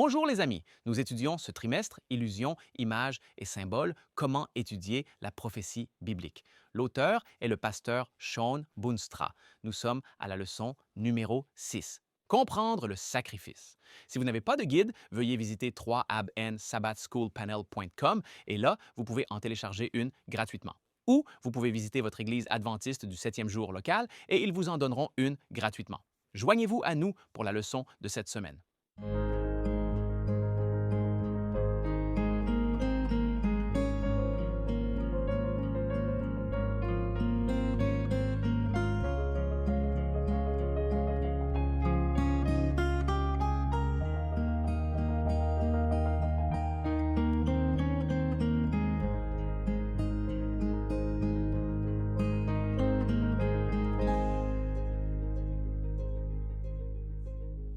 Bonjour les amis, nous étudions ce trimestre Illusions, images et symboles, comment étudier la prophétie biblique. L'auteur est le pasteur Sean Boonstra. Nous sommes à la leçon numéro 6. Comprendre le sacrifice. Si vous n'avez pas de guide, veuillez visiter 3abnsabbathschoolpanel.com et là, vous pouvez en télécharger une gratuitement. Ou vous pouvez visiter votre église adventiste du 7e jour locale et ils vous en donneront une gratuitement. Joignez-vous à nous pour la leçon de cette semaine.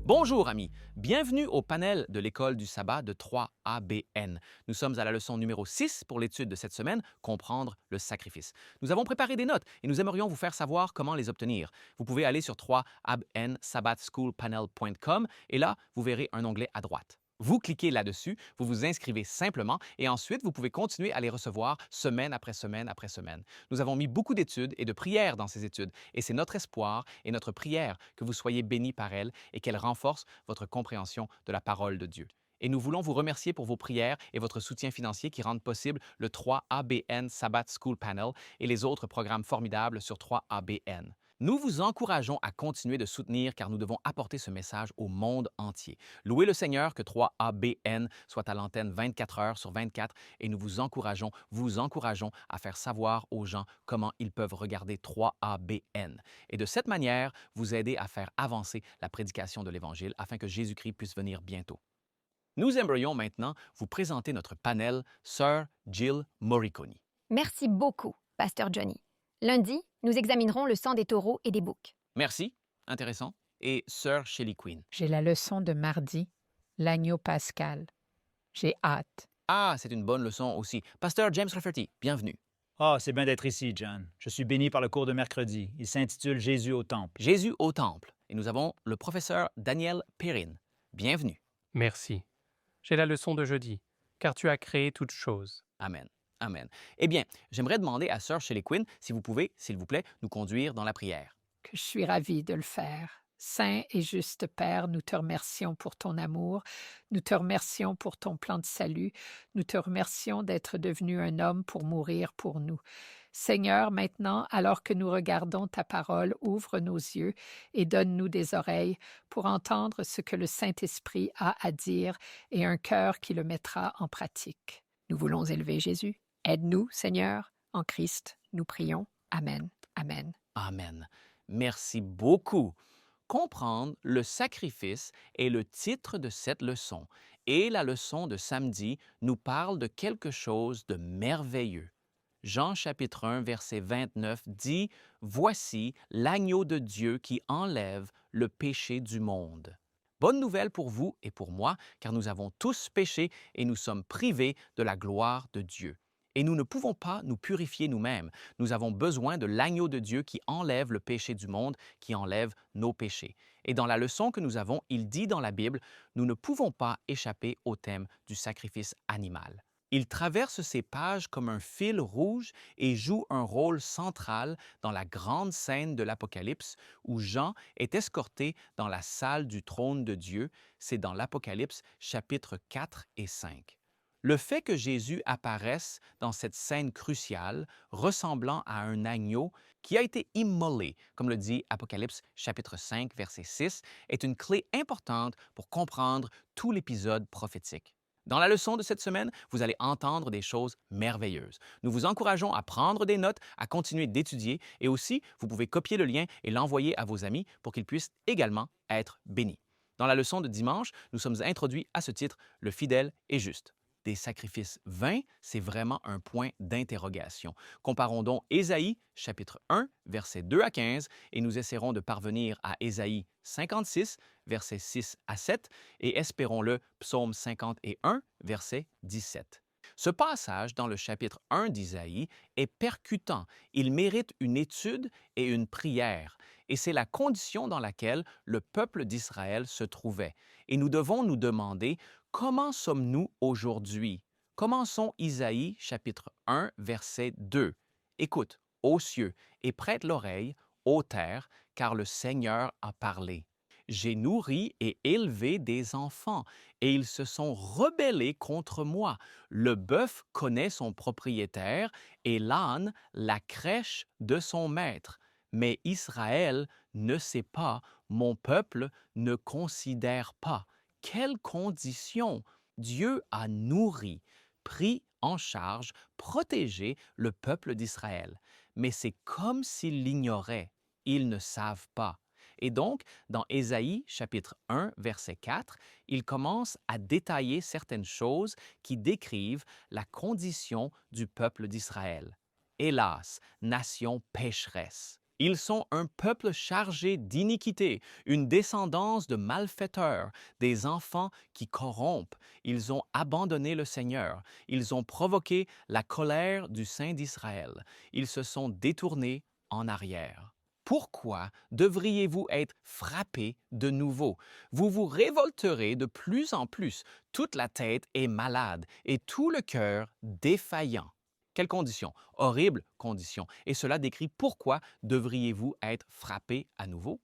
Bonjour amis, bienvenue au panel de l'école du sabbat de 3ABN. Nous sommes à la leçon numéro 6 pour l'étude de cette semaine, comprendre le sacrifice. Nous avons préparé des notes et nous aimerions vous faire savoir comment les obtenir. Vous pouvez aller sur 3abnsabbathschoolpanel.com et là, vous verrez un onglet à droite. Vous cliquez là-dessus, vous vous inscrivez simplement et ensuite vous pouvez continuer à les recevoir semaine après semaine après semaine. Nous avons mis beaucoup d'études et de prières dans ces études et c'est notre espoir et notre prière que vous soyez bénis par elles et qu'elles renforcent votre compréhension de la parole de Dieu. Et nous voulons vous remercier pour vos prières et votre soutien financier qui rendent possible le 3ABN Sabbath School Panel et les autres programmes formidables sur 3ABN. Nous vous encourageons à continuer de soutenir car nous devons apporter ce message au monde entier. Louez le Seigneur que 3ABN soit à l'antenne 24 heures sur 24 et nous vous encourageons à faire savoir aux gens comment ils peuvent regarder 3ABN. Et de cette manière, vous aider à faire avancer la prédication de l'Évangile afin que Jésus-Christ puisse venir bientôt. Nous aimerions maintenant vous présenter notre panel Sir Jill Morricone. Merci beaucoup, Pasteur Johnny. Lundi, nous examinerons le sang des taureaux et des boucs. Merci, intéressant. Et Sir Shelley Quinn. J'ai la leçon de mardi, l'agneau pascal. J'ai hâte. Ah, c'est une bonne leçon aussi. Pasteur James Rafferty, bienvenue. Ah, c'est bien d'être ici, John. Je suis béni par le cours de mercredi. Il s'intitule Jésus au temple. Jésus au temple. Et nous avons le professeur Daniel Perrin. Bienvenue. Merci. J'ai la leçon de jeudi, car tu as créé toutes choses. Amen. Amen. Eh bien, j'aimerais demander à Sir Shelley Quinn si vous pouvez, s'il vous plaît, nous conduire dans la prière. Que je suis ravie de le faire. Saint et juste Père, nous te remercions pour ton amour, nous te remercions pour ton plan de salut, nous te remercions d'être devenu un homme pour mourir pour nous. Seigneur, maintenant, alors que nous regardons ta parole, ouvre nos yeux et donne-nous des oreilles pour entendre ce que le Saint-Esprit a à dire et un cœur qui le mettra en pratique. Nous voulons élever Jésus. Aide-nous, Seigneur, en Christ, nous prions. Amen. Amen. Amen. Merci beaucoup. Comprendre le sacrifice est le titre de cette leçon et la leçon de samedi nous parle de quelque chose de merveilleux. Jean chapitre 1 verset 29 dit « Voici l'agneau de Dieu qui enlève le péché du monde ». Bonne nouvelle pour vous et pour moi, car nous avons tous péché et nous sommes privés de la gloire de Dieu. Et nous ne pouvons pas nous purifier nous-mêmes. Nous avons besoin de l'agneau de Dieu qui enlève le péché du monde, qui enlève nos péchés. Et dans la leçon que nous avons, il dit dans la Bible, nous ne pouvons pas échapper au thème du sacrifice animal. Il traverse ces pages comme un fil rouge et joue un rôle central dans la grande scène de l'Apocalypse où Jean est escorté dans la salle du trône de Dieu. C'est dans l'Apocalypse chapitre 4 et 5. Le fait que Jésus apparaisse dans cette scène cruciale, ressemblant à un agneau qui a été immolé, comme le dit Apocalypse chapitre 5, verset 6, est une clé importante pour comprendre tout l'épisode prophétique. Dans la leçon de cette semaine, vous allez entendre des choses merveilleuses. Nous vous encourageons à prendre des notes, à continuer d'étudier et aussi, vous pouvez copier le lien et l'envoyer à vos amis pour qu'ils puissent également être bénis. Dans la leçon de dimanche, nous sommes introduits à ce titre « Le fidèle et juste ». Des sacrifices vains, c'est vraiment un point d'interrogation. Comparons donc Ésaïe, chapitre 1, versets 2 à 15, et nous essaierons de parvenir à Ésaïe 56, versets 6 à 7, et espérons-le, Psaume 51, verset 17. Ce passage dans le chapitre 1 d'Isaïe est percutant. Il mérite une étude et une prière. Et c'est la condition dans laquelle le peuple d'Israël se trouvait. Et nous devons nous demander, comment sommes-nous aujourd'hui? Commençons Isaïe chapitre 1, verset 2. Écoute, ô cieux, et prête l'oreille, ô terre, car le Seigneur a parlé. J'ai nourri et élevé des enfants, et ils se sont rebellés contre moi. Le bœuf connaît son propriétaire, et l'âne la crèche de son maître. Mais Israël ne sait pas, mon peuple ne considère pas. Quelle condition! Dieu a nourri, pris en charge, protégé le peuple d'Israël. Mais c'est comme s'ils l'ignoraient. Ils ne savent pas. Et donc, dans Ésaïe chapitre 1, verset 4, il commence à détailler certaines choses qui décrivent la condition du peuple d'Israël. Hélas, nation pécheresse. Ils sont un peuple chargé d'iniquité, une descendance de malfaiteurs, des enfants qui corrompent. Ils ont abandonné le Seigneur. Ils ont provoqué la colère du Saint d'Israël. Ils se sont détournés en arrière. Pourquoi devriez-vous être frappés de nouveau? Vous vous révolterez de plus en plus. Toute la tête est malade et tout le cœur défaillant. Quelles conditions? Horribles conditions. Et cela décrit pourquoi devriez-vous être frappés à nouveau?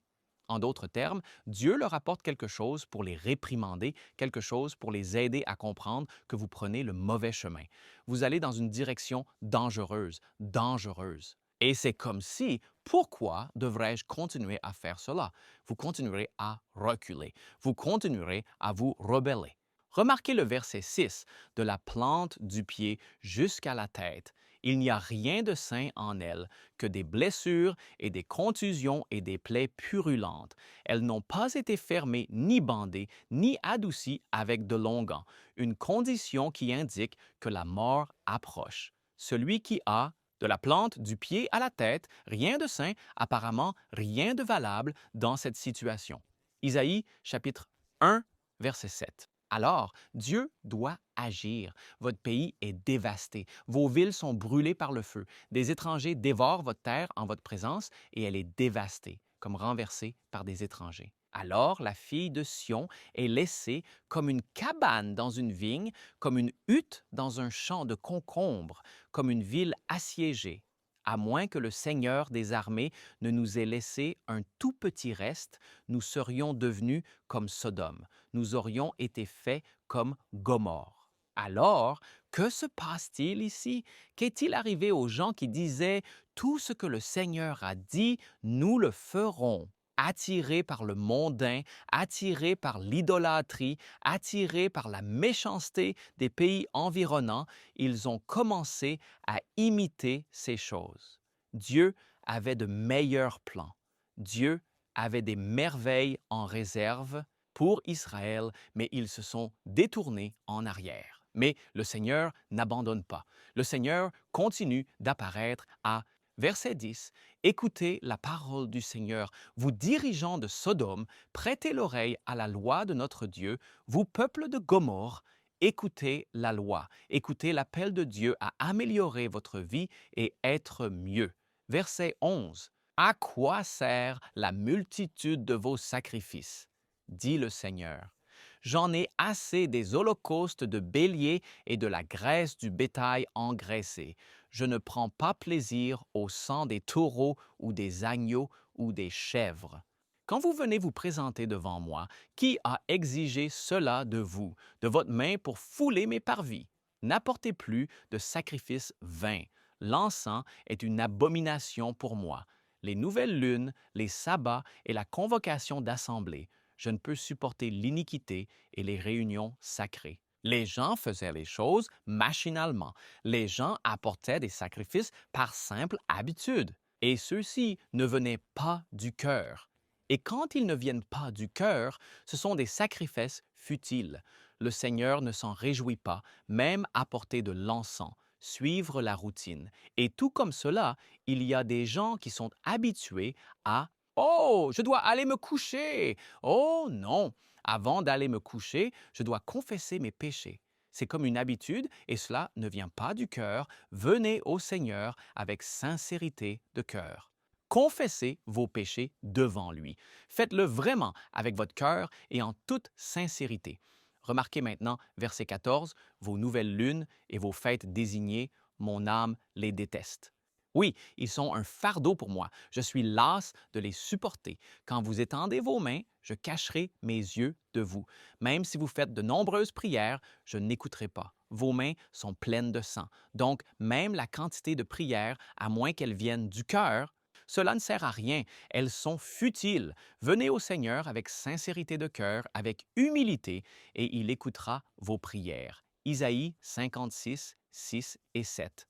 En d'autres termes, Dieu leur apporte quelque chose pour les réprimander, quelque chose pour les aider à comprendre que vous prenez le mauvais chemin. Vous allez dans une direction dangereuse, dangereuse. Et c'est comme si, pourquoi devrais-je continuer à faire cela? Vous continuerez à reculer. Vous continuerez à vous rebeller. Remarquez le verset 6, de la plante du pied jusqu'à la tête. Il n'y a rien de sain en elle que des blessures et des contusions et des plaies purulentes. Elles n'ont pas été fermées ni bandées ni adoucies avec de longs gants, une condition qui indique que la mort approche. Celui qui a de la plante du pied à la tête, rien de sain, apparemment rien de valable dans cette situation. Isaïe chapitre 1, verset 7. Alors, Dieu doit agir. Votre pays est dévasté. Vos villes sont brûlées par le feu. Des étrangers dévorent votre terre en votre présence et elle est dévastée, comme renversée par des étrangers. Alors la fille de Sion est laissée comme une cabane dans une vigne, comme une hutte dans un champ de concombres, comme une ville assiégée. À moins que le Seigneur des armées ne nous ait laissé un tout petit reste, nous serions devenus comme Sodome. Nous aurions été faits comme Gomorrhe. Alors, que se passe-t-il ici? Qu'est-il arrivé aux gens qui disaient « Tout ce que le Seigneur a dit, nous le ferons » attirés par le mondain, attirés par l'idolâtrie, attirés par la méchanceté des pays environnants, ils ont commencé à imiter ces choses. Dieu avait de meilleurs plans. Dieu avait des merveilles en réserve pour Israël, mais ils se sont détournés en arrière. Mais le Seigneur n'abandonne pas. Le Seigneur continue d'apparaître à Verset 10. Écoutez la parole du Seigneur, vous dirigeants de Sodome, prêtez l'oreille à la loi de notre Dieu, vous peuple de Gomorrhe, écoutez la loi, écoutez l'appel de Dieu à améliorer votre vie et être mieux. Verset 11. À quoi sert la multitude de vos sacrifices? Dit le Seigneur. J'en ai assez des holocaustes de béliers et de la graisse du bétail engraissé. Je ne prends pas plaisir au sang des taureaux ou des agneaux ou des chèvres. Quand vous venez vous présenter devant moi, qui a exigé cela de vous, de votre main pour fouler mes parvis? N'apportez plus de sacrifices vains. L'encens est une abomination pour moi. Les nouvelles lunes, les sabbats et la convocation d'assemblée. Je ne peux supporter l'iniquité et les réunions sacrées. Les gens faisaient les choses machinalement. Les gens apportaient des sacrifices par simple habitude. Et ceux-ci ne venaient pas du cœur. Et quand ils ne viennent pas du cœur, ce sont des sacrifices futiles. Le Seigneur ne s'en réjouit pas, même apporter de l'encens, suivre la routine. Et tout comme cela, il y a des gens qui sont habitués à Oh, je dois aller me coucher. Oh non, avant d'aller me coucher, je dois confesser mes péchés. C'est comme une habitude et cela ne vient pas du cœur. Venez au Seigneur avec sincérité de cœur. Confessez vos péchés devant lui. Faites-le vraiment avec votre cœur et en toute sincérité. Remarquez maintenant, verset 14, vos nouvelles lunes et vos fêtes désignées, mon âme les déteste. Oui, ils sont un fardeau pour moi. Je suis las de les supporter. Quand vous étendez vos mains, je cacherai mes yeux de vous. Même si vous faites de nombreuses prières, je n'écouterai pas. Vos mains sont pleines de sang. Donc, même la quantité de prières, à moins qu'elles viennent du cœur, cela ne sert à rien. Elles sont futiles. Venez au Seigneur avec sincérité de cœur, avec humilité, et il écoutera vos prières. Isaïe 56, 6 et 7.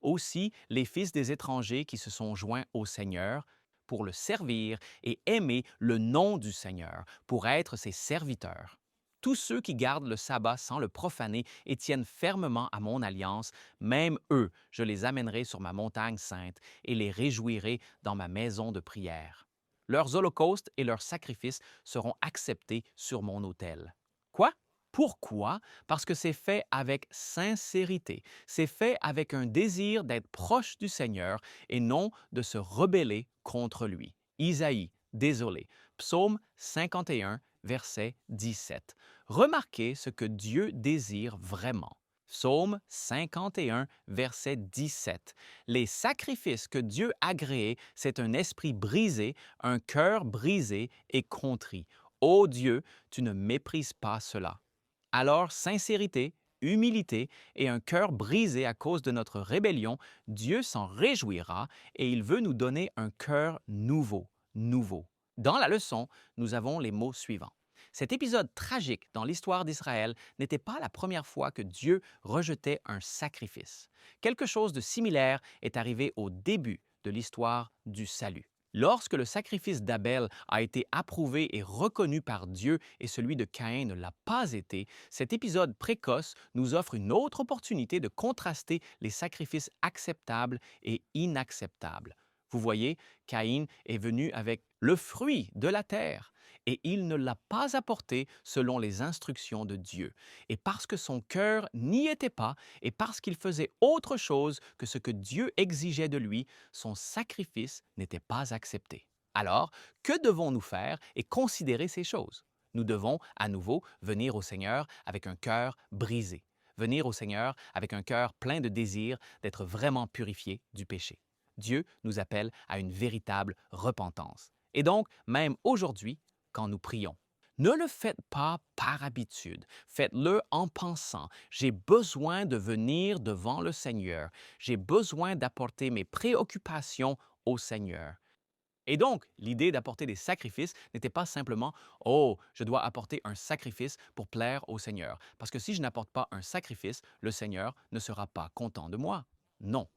Aussi, les fils des étrangers qui se sont joints au Seigneur pour le servir et aimer le nom du Seigneur, pour être ses serviteurs. Tous ceux qui gardent le sabbat sans le profaner et tiennent fermement à mon alliance, même eux, je les amènerai sur ma montagne sainte et les réjouirai dans ma maison de prière. Leurs holocaustes et leurs sacrifices seront acceptés sur mon autel. Quoi? Pourquoi? Parce que c'est fait avec sincérité. C'est fait avec un désir d'être proche du Seigneur et non de se rebeller contre lui. Isaïe, désolé. Psaume 51, verset 17. Remarquez ce que Dieu désire vraiment. Psaume 51, verset 17. Les sacrifices que Dieu a agréés, c'est un esprit brisé, un cœur brisé et contrit. Ô Dieu, tu ne méprises pas cela. Alors, sincérité, humilité et un cœur brisé à cause de notre rébellion, Dieu s'en réjouira et il veut nous donner un cœur nouveau, nouveau. Dans la leçon, nous avons les mots suivants. Cet épisode tragique dans l'histoire d'Israël n'était pas la première fois que Dieu rejetait un sacrifice. Quelque chose de similaire est arrivé au début de l'histoire du salut. Lorsque le sacrifice d'Abel a été approuvé et reconnu par Dieu et celui de Caïn ne l'a pas été, cet épisode précoce nous offre une autre opportunité de contraster les sacrifices acceptables et inacceptables. Vous voyez, Caïn est venu avec le fruit de la terre et il ne l'a pas apporté selon les instructions de Dieu. Et parce que son cœur n'y était pas et parce qu'il faisait autre chose que ce que Dieu exigeait de lui, son sacrifice n'était pas accepté. Alors, que devons-nous faire et considérer ces choses? Nous devons à nouveau venir au Seigneur avec un cœur brisé, venir au Seigneur avec un cœur plein de désir d'être vraiment purifié du péché. Dieu nous appelle à une véritable repentance. Et donc, même aujourd'hui, quand nous prions, ne le faites pas par habitude. Faites-le en pensant, j'ai besoin de venir devant le Seigneur. J'ai besoin d'apporter mes préoccupations au Seigneur. Et donc, l'idée d'apporter des sacrifices n'était pas simplement « Oh, je dois apporter un sacrifice pour plaire au Seigneur. » Parce que si je n'apporte pas un sacrifice, le Seigneur ne sera pas content de moi. Non.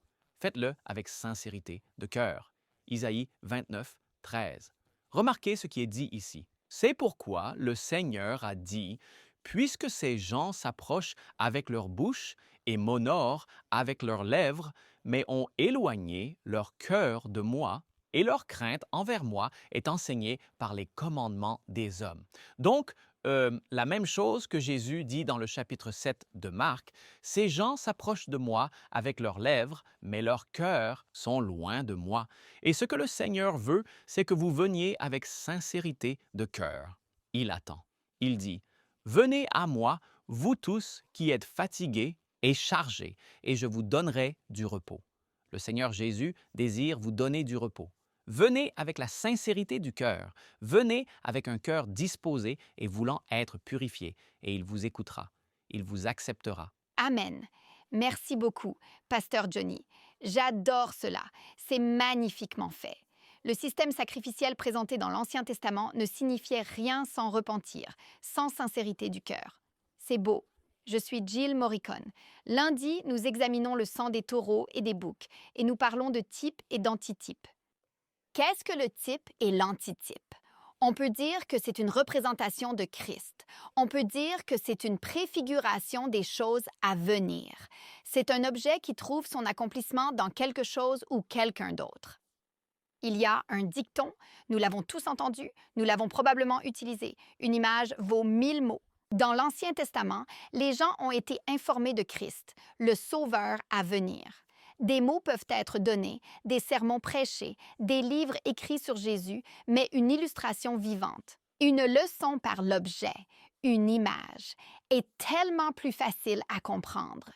Faites-le avec sincérité de cœur. Isaïe 29, 13. Remarquez ce qui est dit ici. C'est pourquoi le Seigneur a dit, « Puisque ces gens s'approchent avec leur bouche et m'honorent avec leurs lèvres, mais ont éloigné leur cœur de moi, et leur crainte envers moi est enseignée par les commandements des hommes. » Donc, la même chose que Jésus dit dans le chapitre 7 de Marc, « Ces gens s'approchent de moi avec leurs lèvres, mais leurs cœurs sont loin de moi. » Et ce que le Seigneur veut, c'est que vous veniez avec sincérité de cœur. Il attend. Il dit, « Venez à moi, vous tous qui êtes fatigués et chargés, et je vous donnerai du repos. » Le Seigneur Jésus désire vous donner du repos. Venez avec la sincérité du cœur. Venez avec un cœur disposé et voulant être purifié, et il vous écoutera. Il vous acceptera. Amen. Merci beaucoup, Pasteur Johnny. J'adore cela. C'est magnifiquement fait. Le système sacrificiel présenté dans l'Ancien Testament ne signifiait rien sans repentir, sans sincérité du cœur. C'est beau. Je suis Jill Morricone. Lundi, nous examinons le sang des taureaux et des boucs, et nous parlons de type et d'antitype. Qu'est-ce que le type et l'antitype? On peut dire que c'est une représentation de Christ. On peut dire que c'est une préfiguration des choses à venir. C'est un objet qui trouve son accomplissement dans quelque chose ou quelqu'un d'autre. Il y a un dicton, nous l'avons tous entendu, nous l'avons probablement utilisé. Une image vaut 1000 mots. Dans l'Ancien Testament, les gens ont été informés de Christ, le Sauveur à venir. Des mots peuvent être donnés, des sermons prêchés, des livres écrits sur Jésus, mais une illustration vivante. Une leçon par l'objet, une image, est tellement plus facile à comprendre.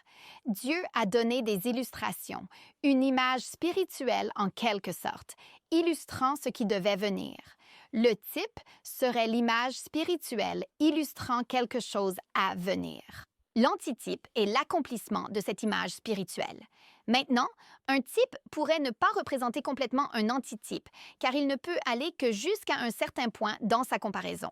Dieu a donné des illustrations, une image spirituelle en quelque sorte, illustrant ce qui devait venir. Le type serait l'image spirituelle illustrant quelque chose à venir. L'antitype est l'accomplissement de cette image spirituelle. Maintenant, un type pourrait ne pas représenter complètement un antitype, car il ne peut aller que jusqu'à un certain point dans sa comparaison.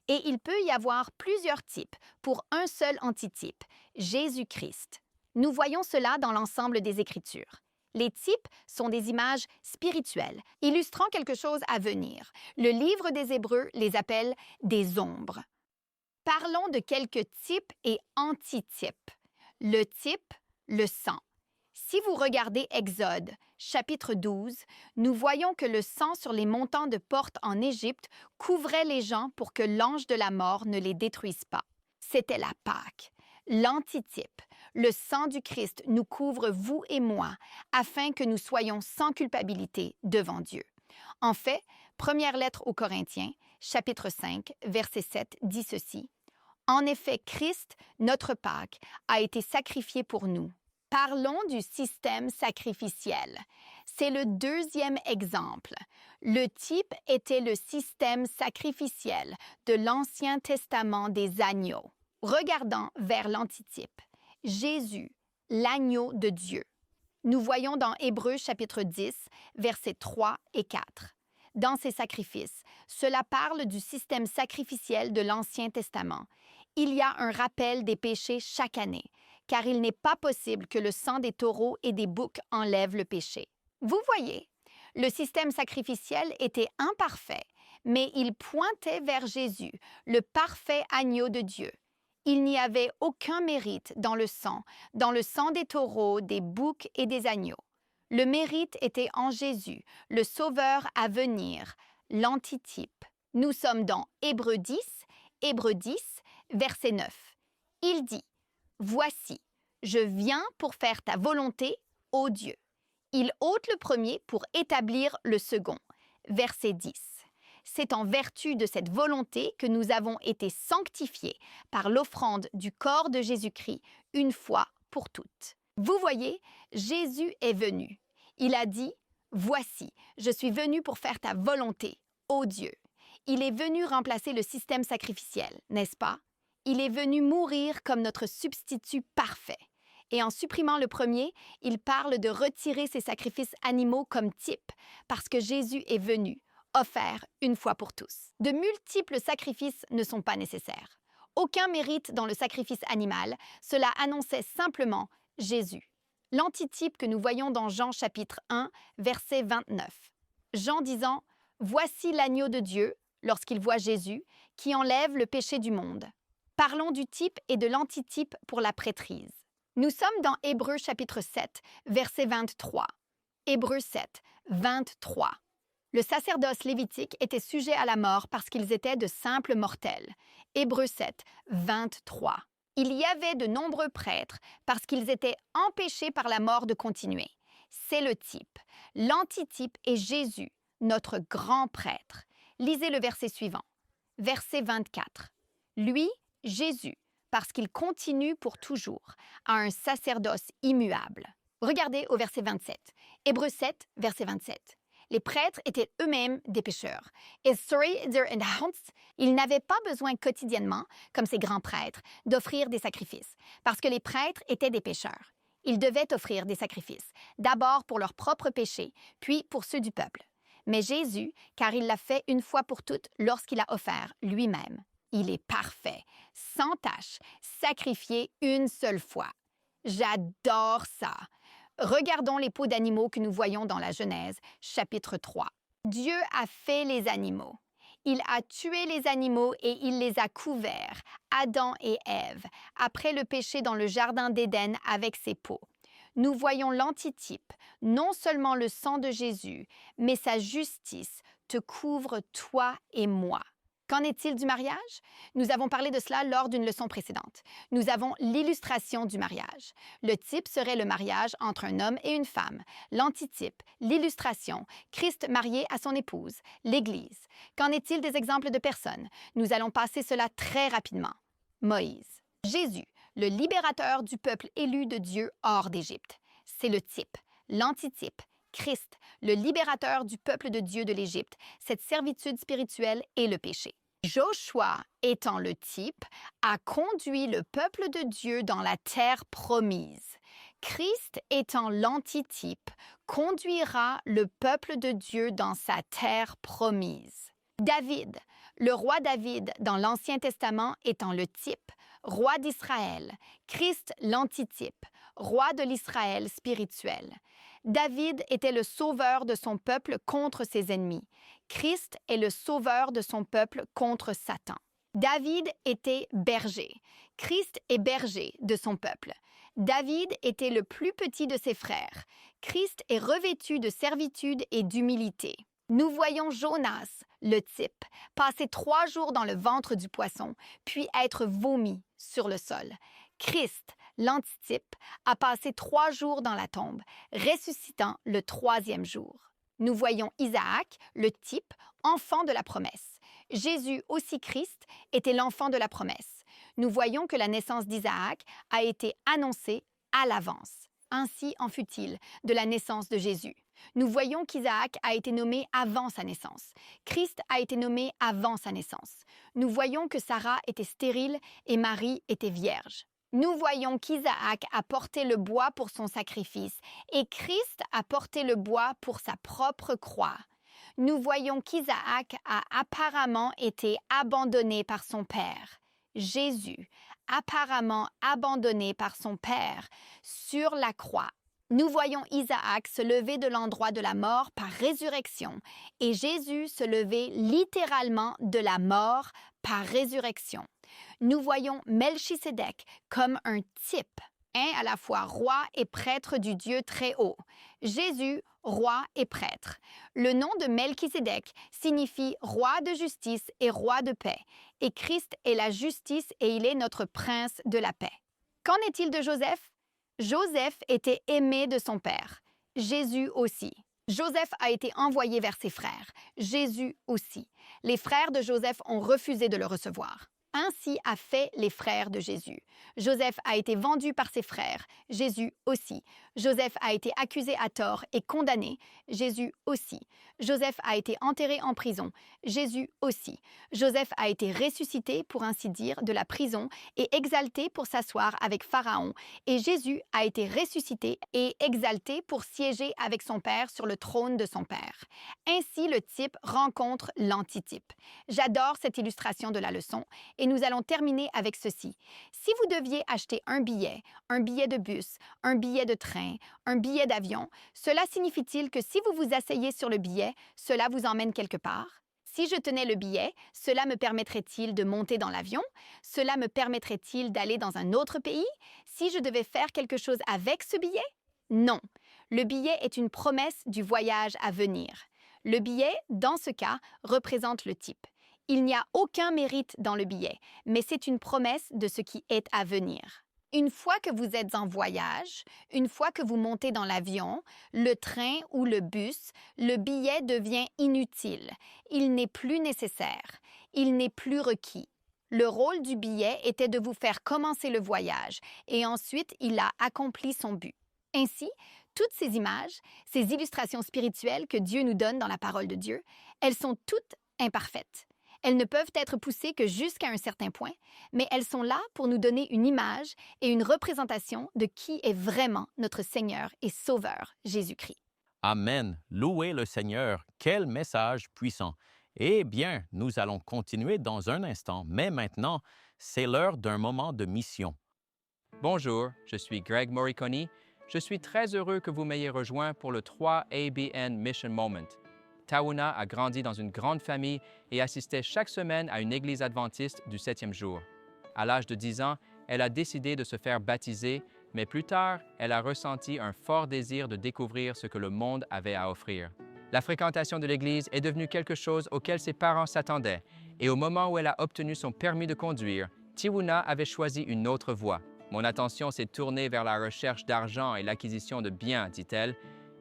Et il peut y avoir plusieurs types pour un seul antitype, Jésus-Christ. Nous voyons cela dans l'ensemble des Écritures. Les types sont des images spirituelles, illustrant quelque chose à venir. Le livre des Hébreux les appelle des ombres. Parlons de quelques types et antitypes. Le type, le sang. Si vous regardez Exode, chapitre 12, nous voyons que le sang sur les montants de portes en Égypte couvrait les gens pour que l'ange de la mort ne les détruise pas. C'était la Pâque. L'antitype, le sang du Christ nous couvre, vous et moi, afin que nous soyons sans culpabilité devant Dieu. En fait, première lettre aux Corinthiens, chapitre 5, verset 7, dit ceci. En effet, Christ, notre Pâque, a été sacrifié pour nous. Parlons du système sacrificiel. C'est le deuxième exemple. Le type était le système sacrificiel de l'Ancien Testament des agneaux. Regardons vers l'antitype. Jésus, l'agneau de Dieu. Nous voyons dans Hébreux chapitre 10, versets 3 et 4. Dans ces sacrifices, cela parle du système sacrificiel de l'Ancien Testament. Il y a un rappel des péchés chaque année, car il n'est pas possible que le sang des taureaux et des boucs enlève le péché. Vous voyez, le système sacrificiel était imparfait, mais il pointait vers Jésus, le parfait agneau de Dieu. Il n'y avait aucun mérite dans le sang des taureaux, des boucs et des agneaux. Le mérite était en Jésus, le Sauveur à venir, l'antitype. Nous sommes dans Hébreux 10, verset 9. Il dit « Voici, je viens pour faire ta volonté, ô Dieu. » Il ôte le premier pour établir le second. Verset 10. C'est en vertu de cette volonté que nous avons été sanctifiés par l'offrande du corps de Jésus-Christ une fois pour toutes. Vous voyez, Jésus est venu. Il a dit « Voici, je suis venu pour faire ta volonté, ô Dieu. » Il est venu remplacer le système sacrificiel, n'est-ce pas? Il est venu mourir comme notre substitut parfait. Et en supprimant le premier, il parle de retirer ces sacrifices animaux comme type, parce que Jésus est venu, offert une fois pour tous. De multiples sacrifices ne sont pas nécessaires. Aucun mérite dans le sacrifice animal, cela annonçait simplement Jésus. L'antitype que nous voyons dans Jean chapitre 1, verset 29. Jean disant « Voici l'agneau de Dieu » lorsqu'il voit Jésus, qui enlève le péché du monde. Parlons du type et de l'antitype pour la prêtrise. Nous sommes dans Hébreux chapitre 7, verset 23. Hébreux 7, 23. Le sacerdoce lévitique était sujet à la mort parce qu'ils étaient de simples mortels. Hébreux 7, 23. Il y avait de nombreux prêtres parce qu'ils étaient empêchés par la mort de continuer. C'est le type. L'antitype est Jésus, notre grand prêtre. Lisez le verset suivant. Verset 24. Lui, Jésus, parce qu'il continue pour toujours, a un sacerdoce immuable. Regardez au verset 27. Hébreux 7, verset 27. Les prêtres étaient eux-mêmes des pécheurs. Ils n'avaient pas besoin quotidiennement, comme ces grands prêtres, d'offrir des sacrifices, parce que les prêtres étaient des pécheurs. Ils devaient offrir des sacrifices, d'abord pour leurs propres péchés, puis pour ceux du peuple. Mais Jésus, car il l'a fait une fois pour toutes lorsqu'il a offert lui-même. Il est parfait, sans tache, sacrifié une seule fois. J'adore ça. Regardons les peaux d'animaux que nous voyons dans la Genèse, chapitre 3. Dieu a fait les animaux. Il a tué les animaux et il les a couverts, Adam et Ève, après le péché dans le jardin d'Éden avec ses peaux. Nous voyons l'antitype, non seulement le sang de Jésus, mais sa justice te couvre toi et moi. Qu'en est-il du mariage? Nous avons parlé de cela lors d'une leçon précédente. Nous avons l'illustration du mariage. Le type serait le mariage entre un homme et une femme. L'antitype, l'illustration, Christ marié à son épouse, l'Église. Qu'en est-il des exemples de personnes? Nous allons passer cela très rapidement. Moïse. Jésus, le libérateur du peuple élu de Dieu hors d'Égypte. C'est le type. L'antitype, Christ, le libérateur du peuple de Dieu de l'Égypte, cette servitude spirituelle et le péché. Joshua, étant le type, a conduit le peuple de Dieu dans la terre promise. Christ, étant l'antitype, conduira le peuple de Dieu dans sa terre promise. David, le roi David dans l'Ancien Testament étant le type, roi d'Israël. Christ, l'antitype, roi de l'Israël spirituel. David était le sauveur de son peuple contre ses ennemis. Christ est le sauveur de son peuple contre Satan. David était berger. Christ est berger de son peuple. David était le plus petit de ses frères. Christ est revêtu de servitude et d'humilité. Nous voyons Jonas, le type, passer 3 jours dans le ventre du poisson, puis être vomi sur le sol. Christ, l'antitype, a passé 3 jours dans la tombe, ressuscitant le 3e jour. Nous voyons Isaac, le type, enfant de la promesse. Jésus, aussi Christ, était l'enfant de la promesse. Nous voyons que la naissance d'Isaac a été annoncée à l'avance. Ainsi en fut-il de la naissance de Jésus. Nous voyons qu'Isaac a été nommé avant sa naissance. Christ a été nommé avant sa naissance. Nous voyons que Sarah était stérile et Marie était vierge. Nous voyons qu'Isaac a porté le bois pour son sacrifice et Christ a porté le bois pour sa propre croix. Nous voyons qu'Isaac a apparemment été abandonné par son père. Jésus, apparemment abandonné par son père sur la croix. Nous voyons Isaac se lever de l'endroit de la mort par résurrection et Jésus se lever littéralement de la mort par résurrection. Nous voyons Melchisédek comme un type, à la fois roi et prêtre du Dieu très haut. Jésus, roi et prêtre. Le nom de Melchisédek signifie roi de justice et roi de paix. Et Christ est la justice et il est notre prince de la paix. Qu'en est-il de Joseph? Joseph était aimé de son père. Jésus aussi. Joseph a été envoyé vers ses frères. Jésus aussi. Les frères de Joseph ont refusé de le recevoir. Ainsi a fait les frères de Jésus. Joseph a été vendu par ses frères, Jésus aussi. Joseph a été accusé à tort et condamné, Jésus aussi. Joseph a été enterré en prison, Jésus aussi. Joseph a été ressuscité, pour ainsi dire, de la prison et exalté pour s'asseoir avec Pharaon. Et Jésus a été ressuscité et exalté pour siéger avec son Père sur le trône de son Père. Ainsi, le type rencontre l'antitype. J'adore cette illustration de la leçon. Et nous allons terminer avec ceci. Si vous deviez acheter un billet de bus, un billet de train, un billet d'avion, cela signifie-t-il que si vous vous asseyez sur le billet, cela vous emmène quelque part? Si je tenais le billet, cela me permettrait-il de monter dans l'avion? Cela me permettrait-il d'aller dans un autre pays? Si je devais faire quelque chose avec ce billet? Non. Le billet est une promesse du voyage à venir. Le billet, dans ce cas, représente le type. Il n'y a aucun mérite dans le billet, mais c'est une promesse de ce qui est à venir. Une fois que vous êtes en voyage, une fois que vous montez dans l'avion, le train ou le bus, le billet devient inutile. Il n'est plus nécessaire. Il n'est plus requis. Le rôle du billet était de vous faire commencer le voyage et ensuite il a accompli son but. Ainsi, toutes ces images, ces illustrations spirituelles que Dieu nous donne dans la parole de Dieu, elles sont toutes imparfaites. Elles ne peuvent être poussées que jusqu'à un certain point, mais elles sont là pour nous donner une image et une représentation de qui est vraiment notre Seigneur et Sauveur, Jésus-Christ. Amen. Louez le Seigneur. Quel message puissant. Eh bien, nous allons continuer dans un instant, mais maintenant, c'est l'heure d'un moment de mission. Bonjour, je suis Greg Morricone. Je suis très heureux que vous m'ayez rejoint pour le 3ABN Mission Moment. Taouna a grandi dans une grande famille et assistait chaque semaine à une église adventiste du 7e jour. À l'âge de 10 ans, elle a décidé de se faire baptiser, mais plus tard, elle a ressenti un fort désir de découvrir ce que le monde avait à offrir. La fréquentation de l'église est devenue quelque chose auquel ses parents s'attendaient, Et au moment où elle a obtenu son permis de conduire, Tiwuna avait choisi une autre voie. Mon attention s'est tournée vers la recherche d'argent et l'acquisition de biens, dit-elle.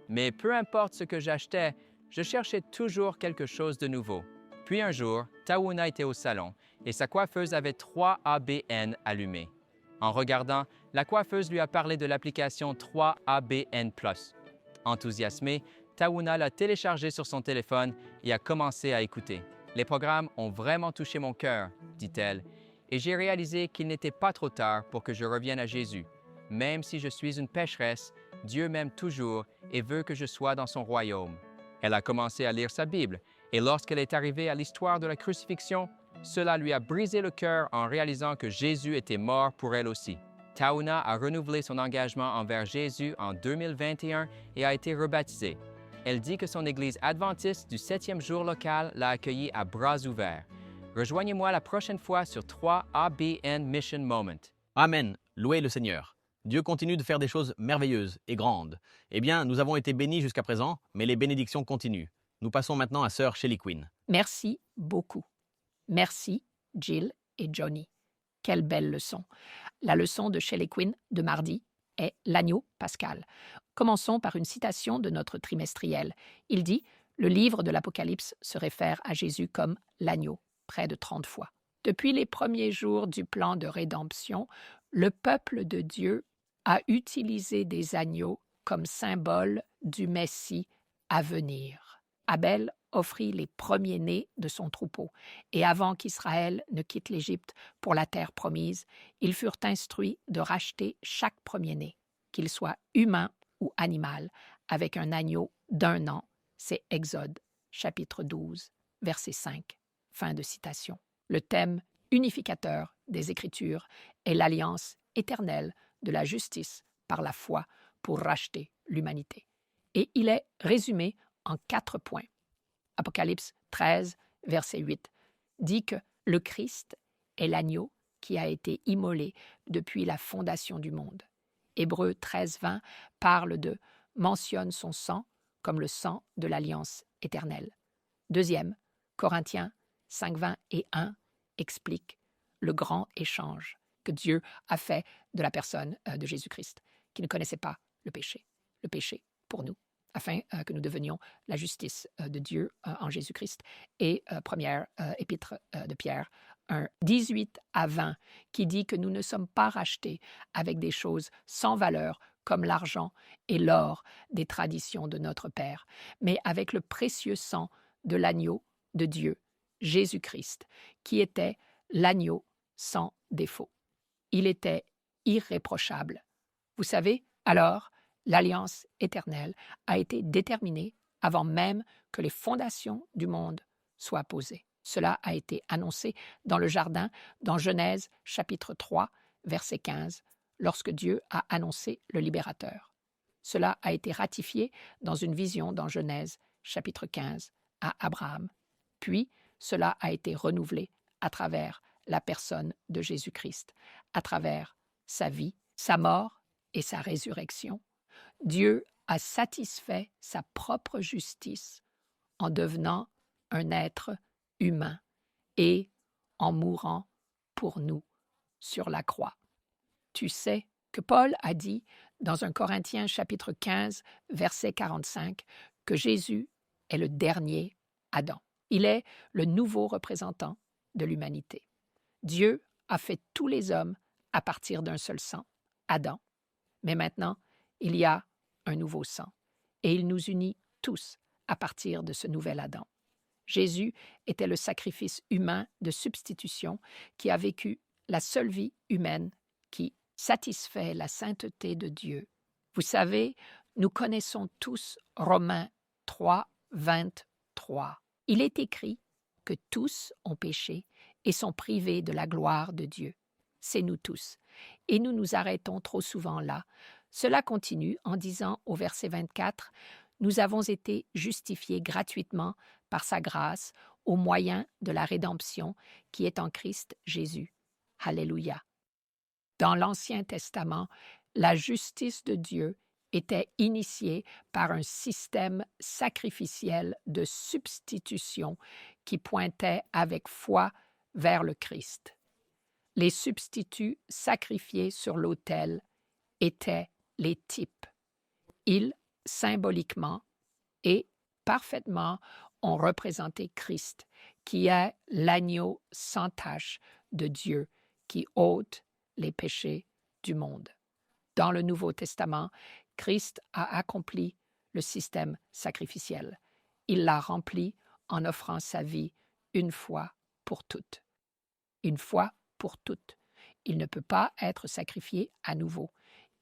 Mais peu importe ce que j'achetais, je cherchais toujours quelque chose de nouveau. Puis un jour, Tiwuna était au salon et sa coiffeuse avait 3 ABN allumés. En regardant, la coiffeuse lui a parlé de l'application 3ABN+. Enthousiasmée, Tiwuna l'a téléchargée sur son téléphone et a commencé à écouter. Les programmes ont vraiment touché mon cœur, dit-elle, et j'ai réalisé qu'il n'était pas trop tard pour que je revienne à Jésus. Même si je suis une pécheresse, Dieu m'aime toujours et veut que je sois dans son royaume. Elle a commencé à lire sa Bible, et lorsqu'elle est arrivée à l'histoire de la crucifixion, cela lui a brisé le cœur en réalisant que Jésus était mort pour elle aussi. Tiwuna a renouvelé son engagement envers Jésus en 2021 et a été rebaptisée. Elle dit que son église adventiste du 7e jour local l'a accueillie à bras ouverts. Rejoignez-moi la prochaine fois sur 3ABN Mission Moment. Amen. Louez le Seigneur. Dieu continue de faire des choses merveilleuses et grandes. Eh bien, nous avons été bénis jusqu'à présent, mais les bénédictions continuent. Nous passons maintenant à sœur Shelley Quinn. Merci beaucoup. Merci, Jill et Johnny. Quelle belle leçon. La leçon de Shelley Quinn de mardi est l'agneau pascal. Commençons par une citation de notre trimestriel. Il dit « Le livre de l'Apocalypse se réfère à Jésus comme l'agneau » près de 30 fois. Depuis les premiers jours du plan de rédemption, le peuple de Dieu a utilisé des agneaux comme symbole du Messie à venir. Abel offrit les premiers-nés de son troupeau, et avant qu'Israël ne quitte l'Égypte pour la terre promise, ils furent instruits de racheter chaque premier-né, qu'il soit humain ou animal, avec un agneau d'1 an. C'est Exode, chapitre 12, verset 5. Fin de citation. Le thème unificateur des Écritures est l'alliance éternelle de la justice par la foi pour racheter l'humanité. Et il est résumé en 4 points. Apocalypse 13, verset 8, dit que le Christ est l'agneau qui a été immolé depuis la fondation du monde. Hébreux 13, 20 mentionne son sang comme le sang de l'alliance éternelle. Deuxième, Corinthiens 5, 20 et 1 explique le grand échange que Dieu a fait de la personne de Jésus-Christ, qui ne connaissait pas le péché pour nous, afin que nous devenions la justice de Dieu en Jésus-Christ. Et première épître de Pierre 1, 18 à 20, qui dit que nous ne sommes pas rachetés avec des choses sans valeur comme l'argent et l'or des traditions de notre Père, mais avec le précieux sang de l'agneau de Dieu, Jésus-Christ, qui était l'agneau sans défaut. Il était irréprochable. Vous savez, alors, l'alliance éternelle a été déterminée avant même que les fondations du monde soient posées. Cela a été annoncé dans le jardin, dans Genèse chapitre 3, verset 15, lorsque Dieu a annoncé le libérateur. Cela a été ratifié dans une vision dans Genèse chapitre 15 à Abraham. Puis, cela a été renouvelé à travers la personne de Jésus-Christ, à travers sa vie, sa mort et sa résurrection. Dieu a satisfait sa propre justice en devenant un être humain et en mourant pour nous sur la croix. Tu sais que Paul a dit dans 1 Corinthiens chapitre 15, verset 45, que Jésus est le dernier Adam. Il est le nouveau représentant de l'humanité. Dieu a fait tous les hommes à partir d'un seul sang, Adam. Mais maintenant, il y a un nouveau sang, et il nous unit tous à partir de ce nouvel Adam. Jésus était le sacrifice humain de substitution qui a vécu la seule vie humaine qui satisfait la sainteté de Dieu. Vous savez, nous connaissons tous Romains 3, 23. Il est écrit que tous ont péché et sont privés de la gloire de Dieu. C'est nous tous. Et nous nous arrêtons trop souvent là. Cela continue en disant au verset 24, « Nous avons été justifiés gratuitement par sa grâce au moyen de la rédemption qui est en Christ Jésus. » Alléluia. Dans l'Ancien Testament, la justice de Dieu était initié par un système sacrificiel de substitution qui pointait avec foi vers le Christ. Les substituts sacrifiés sur l'autel étaient les types. Ils, symboliquement et parfaitement, ont représenté Christ, qui est l'agneau sans tache de Dieu qui ôte les péchés du monde. Dans le Nouveau Testament, Christ a accompli le système sacrificiel. Il l'a rempli en offrant sa vie une fois pour toutes. Une fois pour toutes. Il ne peut pas être sacrifié à nouveau.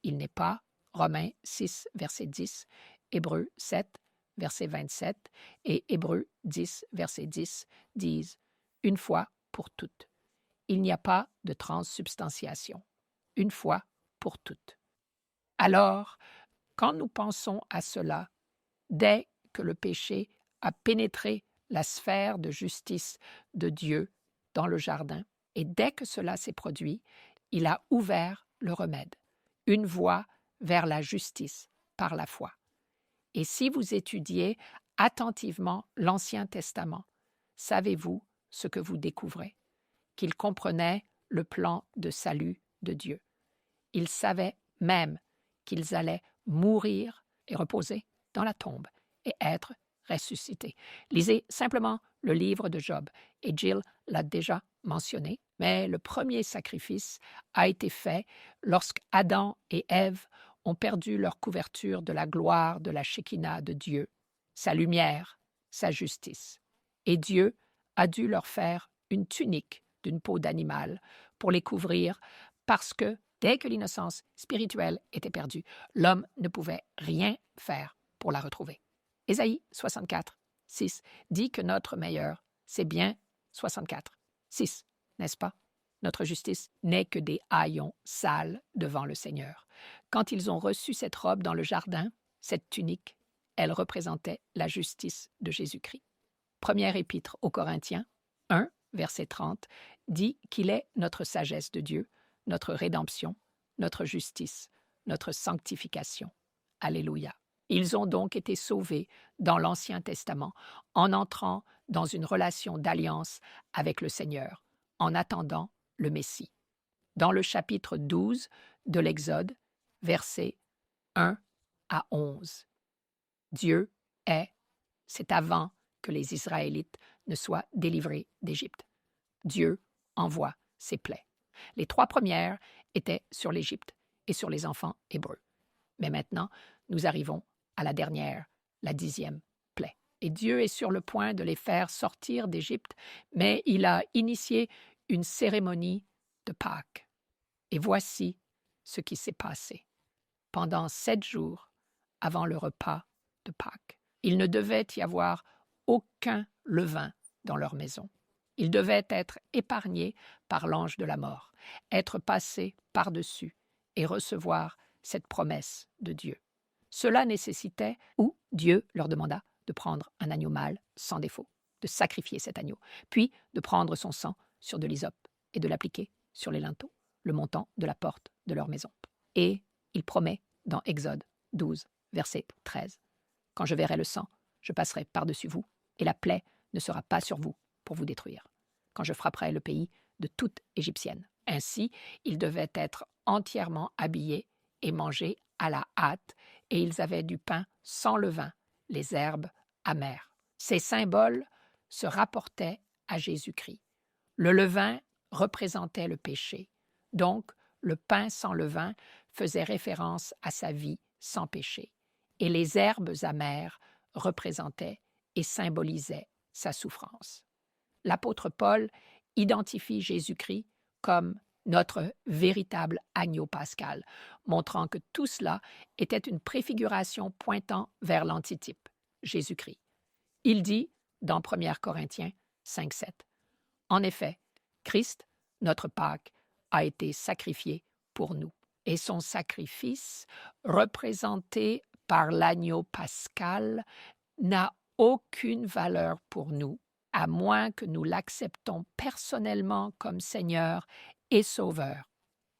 Il n'est pas Romains 6, verset 10, Hébreux 7, verset 27 et Hébreux 10, verset 10 disent « une fois pour toutes ». Il n'y a pas de transsubstantiation. Une fois pour toutes. Alors, quand nous pensons à cela, dès que le péché a pénétré la sphère de justice de Dieu dans le jardin, et dès que cela s'est produit, il a ouvert le remède, une voie vers la justice par la foi. Et si vous étudiez attentivement l'Ancien Testament, savez-vous ce que vous découvrez? Qu'il comprenait le plan de salut de Dieu. Il savait même qu'ils allaient mourir et reposer dans la tombe et être ressuscités. Lisez simplement le livre de Job, et Jill l'a déjà mentionné, mais le premier sacrifice a été fait lorsque Adam et Ève ont perdu leur couverture de la gloire de la Shekinah de Dieu, sa lumière, sa justice. Et Dieu a dû leur faire une tunique d'une peau d'animal pour les couvrir parce que dès que l'innocence spirituelle était perdue, l'homme ne pouvait rien faire pour la retrouver. Ésaïe 64, 6 dit que notre meilleur, c'est bien 64, 6, n'est-ce pas? Notre justice n'est que des haillons sales devant le Seigneur. Quand ils ont reçu cette robe dans le jardin, cette tunique, elle représentait la justice de Jésus-Christ. Première épître aux Corinthiens, 1, verset 30, dit qu'il est notre sagesse de Dieu, notre rédemption, notre justice, notre sanctification. Alléluia. Ils ont donc été sauvés dans l'Ancien Testament en entrant dans une relation d'alliance avec le Seigneur, en attendant le Messie. Dans le chapitre 12 de l'Exode, versets 1 à 11, Dieu est, c'est avant que les Israélites ne soient délivrés d'Égypte. Dieu envoie ses plaies. Les 3 premières étaient sur l'Égypte et sur les enfants hébreux. Mais maintenant, nous arrivons à la dernière, la 10e plaie. Et Dieu est sur le point de les faire sortir d'Égypte, mais il a initié une cérémonie de Pâques. Et voici ce qui s'est passé. Pendant 7 jours avant le repas de Pâques, il ne devait y avoir aucun levain dans leur maison. Ils devaient être épargnés par l'ange de la mort, être passés par-dessus et recevoir cette promesse de Dieu. Cela nécessitait, ou Dieu leur demanda de prendre un agneau mâle sans défaut, de sacrifier cet agneau, puis de prendre son sang sur de l'hysope et de l'appliquer sur les linteaux, le montant de la porte de leur maison. Et il promet dans Exode 12, verset 13, « Quand je verrai le sang, je passerai par-dessus vous, et la plaie ne sera pas sur vous pour vous détruire, quand je frapperai le pays de toute Égyptienne. » Ainsi, ils devaient être entièrement habillés et manger à la hâte, et ils avaient du pain sans levain, les herbes amères. Ces symboles se rapportaient à Jésus-Christ. Le levain représentait le péché, donc le pain sans levain faisait référence à sa vie sans péché, et les herbes amères représentaient et symbolisaient sa souffrance. L'apôtre Paul identifie Jésus-Christ comme notre véritable agneau pascal, montrant que tout cela était une préfiguration pointant vers l'antitype, Jésus-Christ. Il dit dans 1 Corinthiens 5,7 « En effet, Christ, notre Pâque, a été sacrifié pour nous, et son sacrifice, représenté par l'agneau pascal, n'a aucune valeur pour nous, à moins que nous l'acceptons personnellement comme Seigneur et Sauveur.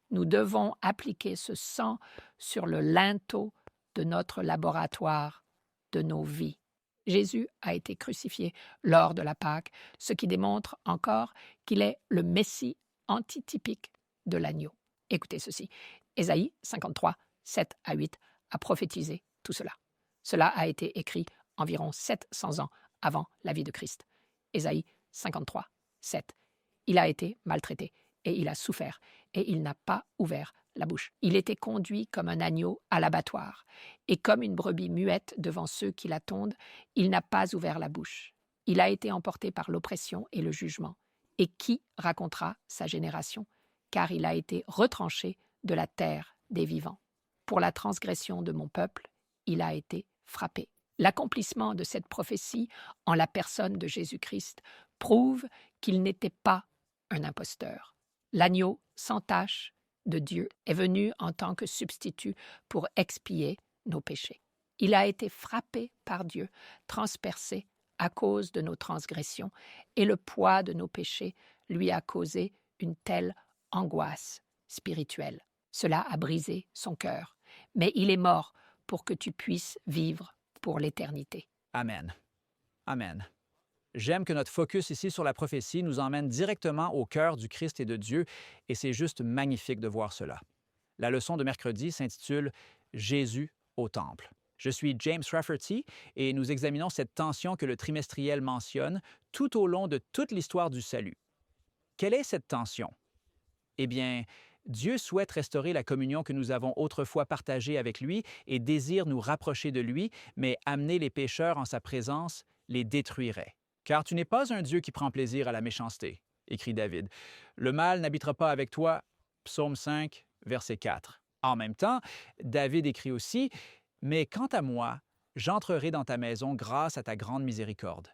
Nous devons appliquer ce sang sur le linteau de notre laboratoire, de nos vies. Jésus a été crucifié lors de la Pâque, ce qui démontre encore qu'il est le Messie antitypique de l'agneau. Écoutez ceci. Ésaïe 53, 7 à 8 a prophétisé tout cela. Cela a été écrit environ 700 ans avant la vie de Christ. Ésaïe 53, 7. Il a été maltraité et il a souffert et il n'a pas ouvert la bouche. Il était conduit comme un agneau à l'abattoir et comme une brebis muette devant ceux qui la tondent, il n'a pas ouvert la bouche. Il a été emporté par l'oppression et le jugement. Et qui racontera sa génération? Car il a été retranché de la terre des vivants. Pour la transgression de mon peuple, il a été frappé. L'accomplissement de cette prophétie en la personne de Jésus-Christ prouve qu'il n'était pas un imposteur. L'agneau sans tache de Dieu est venu en tant que substitut pour expier nos péchés. Il a été frappé par Dieu, transpercé à cause de nos transgressions, et le poids de nos péchés lui a causé une telle angoisse spirituelle. Cela a brisé son cœur, mais il est mort pour que tu puisses vivre pour l'éternité. Amen. Amen. J'aime que notre focus ici sur la prophétie nous emmène directement au cœur du Christ et de Dieu, et c'est juste magnifique de voir cela. La leçon de mercredi s'intitule « Jésus au Temple ». Je suis James Rafferty et nous examinons cette tension que le trimestriel mentionne tout au long de toute l'histoire du salut. Quelle est cette tension? Eh bien, Dieu souhaite restaurer la communion que nous avons autrefois partagée avec lui et désire nous rapprocher de lui, mais amener les pécheurs en sa présence les détruirait. Car tu n'es pas un Dieu qui prend plaisir à la méchanceté, écrit David. Le mal n'habitera pas avec toi, Psaume 5, verset 4. En même temps, David écrit aussi « Mais quant à moi, j'entrerai dans ta maison grâce à ta grande miséricorde.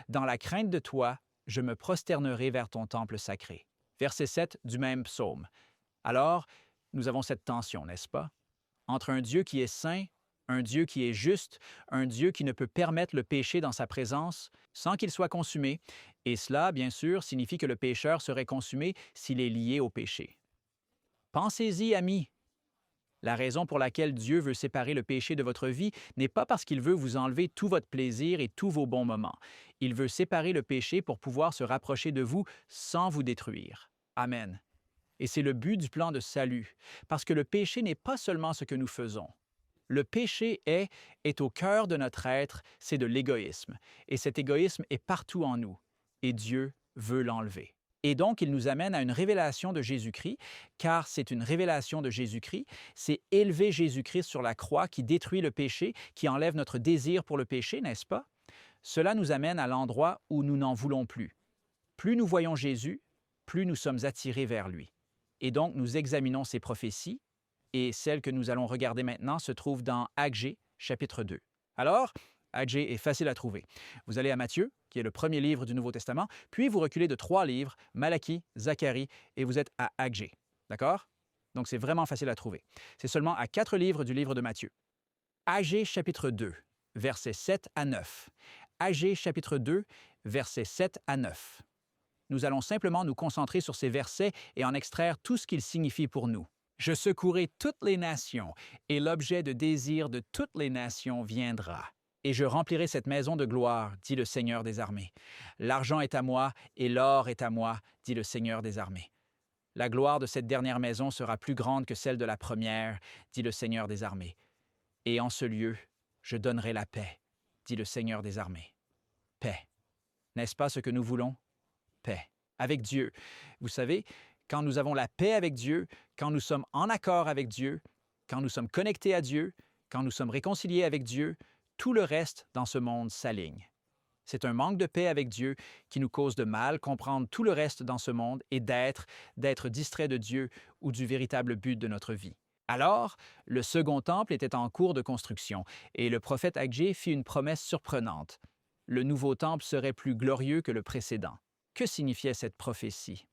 Dans la crainte de toi, je me prosternerai vers ton temple sacré. » Verset 7 du même psaume. Alors, nous avons cette tension, n'est-ce pas? Entre un Dieu qui est saint, un Dieu qui est juste, un Dieu qui ne peut permettre le péché dans sa présence sans qu'il soit consumé, et cela, bien sûr, signifie que le pécheur serait consumé s'il est lié au péché. Pensez-y, amis. La raison pour laquelle Dieu veut séparer le péché de votre vie n'est pas parce qu'il veut vous enlever tout votre plaisir et tous vos bons moments. Il veut séparer le péché pour pouvoir se rapprocher de vous sans vous détruire. Amen. Et c'est le but du plan de salut, parce que le péché n'est pas seulement ce que nous faisons. Le péché est au cœur de notre être, c'est de l'égoïsme. Et cet égoïsme est partout en nous. Et Dieu veut l'enlever. Et donc, il nous amène à une révélation de Jésus-Christ, car c'est une révélation de Jésus-Christ. C'est élever Jésus-Christ sur la croix qui détruit le péché, qui enlève notre désir pour le péché, n'est-ce pas? Cela nous amène à l'endroit où nous n'en voulons plus. Plus nous voyons Jésus, plus nous sommes attirés vers lui. Et donc, nous examinons ces prophéties, et celle que nous allons regarder maintenant se trouve dans Agé, chapitre 2. Alors, Agé est facile à trouver. Vous allez à Matthieu, qui est le premier livre du Nouveau Testament, puis vous reculez de 3 livres, Malachie, Zacharie, et vous êtes à Agé. D'accord? Donc, c'est vraiment facile à trouver. C'est seulement à 4 livres du livre de Matthieu. Agé, chapitre 2, versets 7 à 9. Agé, chapitre 2, versets 7 à 9. Nous allons simplement nous concentrer sur ces versets et en extraire tout ce qu'ils signifient pour nous. Je secouerai toutes les nations, et l'objet de désir de toutes les nations viendra. Et je remplirai cette maison de gloire, dit le Seigneur des armées. L'argent est à moi, et l'or est à moi, dit le Seigneur des armées. La gloire de cette dernière maison sera plus grande que celle de la première, dit le Seigneur des armées. Et en ce lieu, je donnerai la paix, dit le Seigneur des armées. Paix. N'est-ce pas ce que nous voulons? Paix. Avec Dieu. Vous savez, quand nous avons la paix avec Dieu, quand nous sommes en accord avec Dieu, quand nous sommes connectés à Dieu, quand nous sommes réconciliés avec Dieu, tout le reste dans ce monde s'aligne. C'est un manque de paix avec Dieu qui nous cause de mal comprendre tout le reste dans ce monde et d'être distrait de Dieu ou du véritable but de notre vie. Alors, le second temple était en cours de construction et le prophète Agé fit une promesse surprenante. Le nouveau temple serait plus glorieux que le précédent. Que signifiait cette prophétie?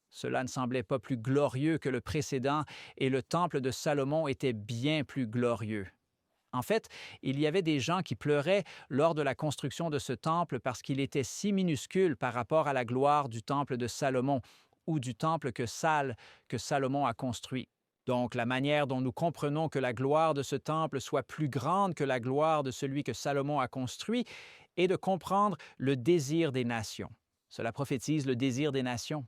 Cela ne semblait pas plus glorieux que le précédent et le temple de Salomon était bien plus glorieux. En fait, il y avait des gens qui pleuraient lors de la construction de ce temple parce qu'il était si minuscule par rapport à la gloire du temple de Salomon ou du temple que Salomon a construit. Donc, la manière dont nous comprenons que la gloire de ce temple soit plus grande que la gloire de celui que Salomon a construit est de comprendre le désir des nations. Cela prophétise le désir des nations.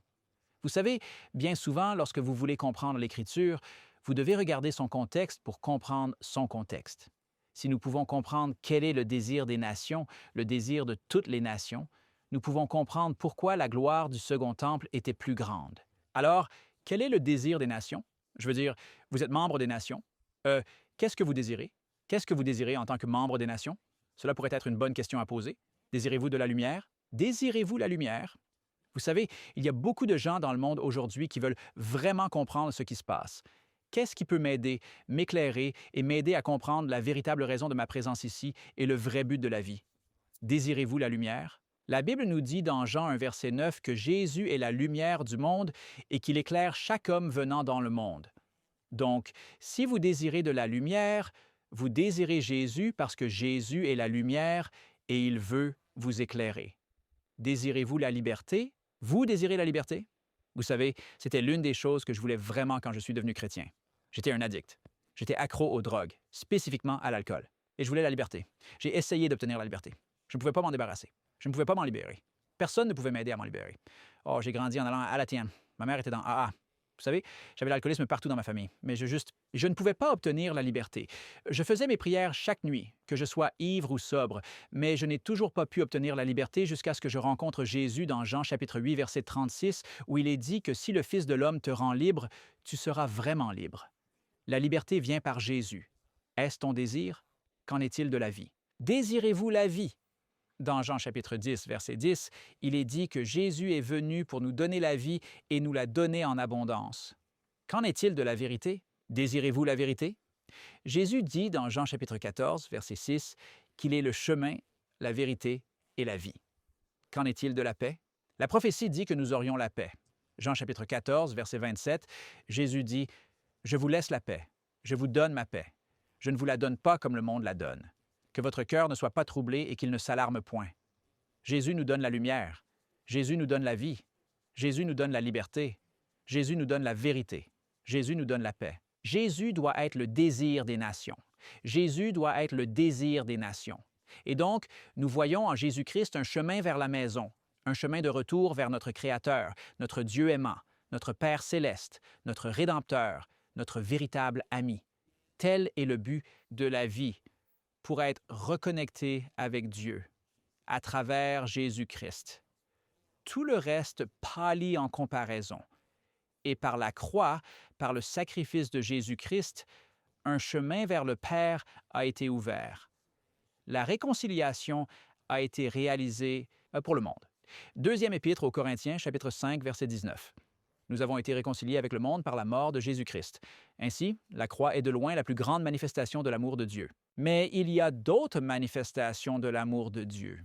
Vous savez, bien souvent, lorsque vous voulez comprendre l'Écriture, vous devez regarder son contexte pour comprendre son contexte. Si nous pouvons comprendre quel est le désir des nations, le désir de toutes les nations, nous pouvons comprendre pourquoi la gloire du second temple était plus grande. Alors, quel est le désir des nations? Je veux dire, vous êtes membre des nations. Qu'est-ce que vous désirez? Qu'est-ce que vous désirez en tant que membre des nations? Cela pourrait être une bonne question à poser. Désirez-vous de la lumière? Désirez-vous la lumière? Vous savez, il y a beaucoup de gens dans le monde aujourd'hui qui veulent vraiment comprendre ce qui se passe. Qu'est-ce qui peut m'aider, m'éclairer et m'aider à comprendre la véritable raison de ma présence ici et le vrai but de la vie? Désirez-vous la lumière? La Bible nous dit dans Jean 1, verset 9 que Jésus est la lumière du monde et qu'il éclaire chaque homme venant dans le monde. Donc, si vous désirez de la lumière, vous désirez Jésus parce que Jésus est la lumière et il veut vous éclairer. Désirez-vous la liberté? Vous désirez la liberté? Vous savez, c'était l'une des choses que je voulais vraiment quand je suis devenu chrétien. J'étais un addict. J'étais accro aux drogues, spécifiquement à l'alcool. Et je voulais la liberté. J'ai essayé d'obtenir la liberté. Je ne pouvais pas m'en débarrasser. Je ne pouvais pas m'en libérer. Personne ne pouvait m'aider à m'en libérer. Oh, j'ai grandi en allant à la tienne. Ma mère était dans AA. Vous savez, j'avais l'alcoolisme partout dans ma famille, mais je ne pouvais pas obtenir la liberté. Je faisais mes prières chaque nuit, que je sois ivre ou sobre, mais je n'ai toujours pas pu obtenir la liberté jusqu'à ce que je rencontre Jésus dans Jean chapitre 8, verset 36, où il est dit que si le Fils de l'homme te rend libre, tu seras vraiment libre. La liberté vient par Jésus. Est-ce ton désir? Qu'en est-il de la vie? Désirez-vous la vie? Dans Jean chapitre 10, verset 10, il est dit que Jésus est venu pour nous donner la vie et nous la donner en abondance. Qu'en est-il de la vérité? Désirez-vous la vérité? Jésus dit dans Jean chapitre 14, verset 6, qu'il est le chemin, la vérité et la vie. Qu'en est-il de la paix? La prophétie dit que nous aurions la paix. Jean chapitre 14, verset 27, Jésus dit « Je vous laisse la paix, je vous donne ma paix. Je ne vous la donne pas comme le monde la donne. Que votre cœur ne soit pas troublé et qu'il ne s'alarme point. » Jésus nous donne la lumière. Jésus nous donne la vie. Jésus nous donne la liberté. Jésus nous donne la vérité. Jésus nous donne la paix. Jésus doit être le désir des nations. Jésus doit être le désir des nations. Et donc, nous voyons en Jésus-Christ un chemin vers la maison, un chemin de retour vers notre Créateur, notre Dieu aimant, notre Père céleste, notre Rédempteur, notre véritable ami. Tel est le but de la vie, pour être reconnecté avec Dieu à travers Jésus-Christ. Tout le reste pâlit en comparaison. Et par la croix, par le sacrifice de Jésus-Christ, un chemin vers le Père a été ouvert. La réconciliation a été réalisée pour le monde. Deuxième épître aux Corinthiens, chapitre 5, verset 19. Nous avons été réconciliés avec le monde par la mort de Jésus-Christ. Ainsi, la croix est de loin la plus grande manifestation de l'amour de Dieu. Mais il y a d'autres manifestations de l'amour de Dieu.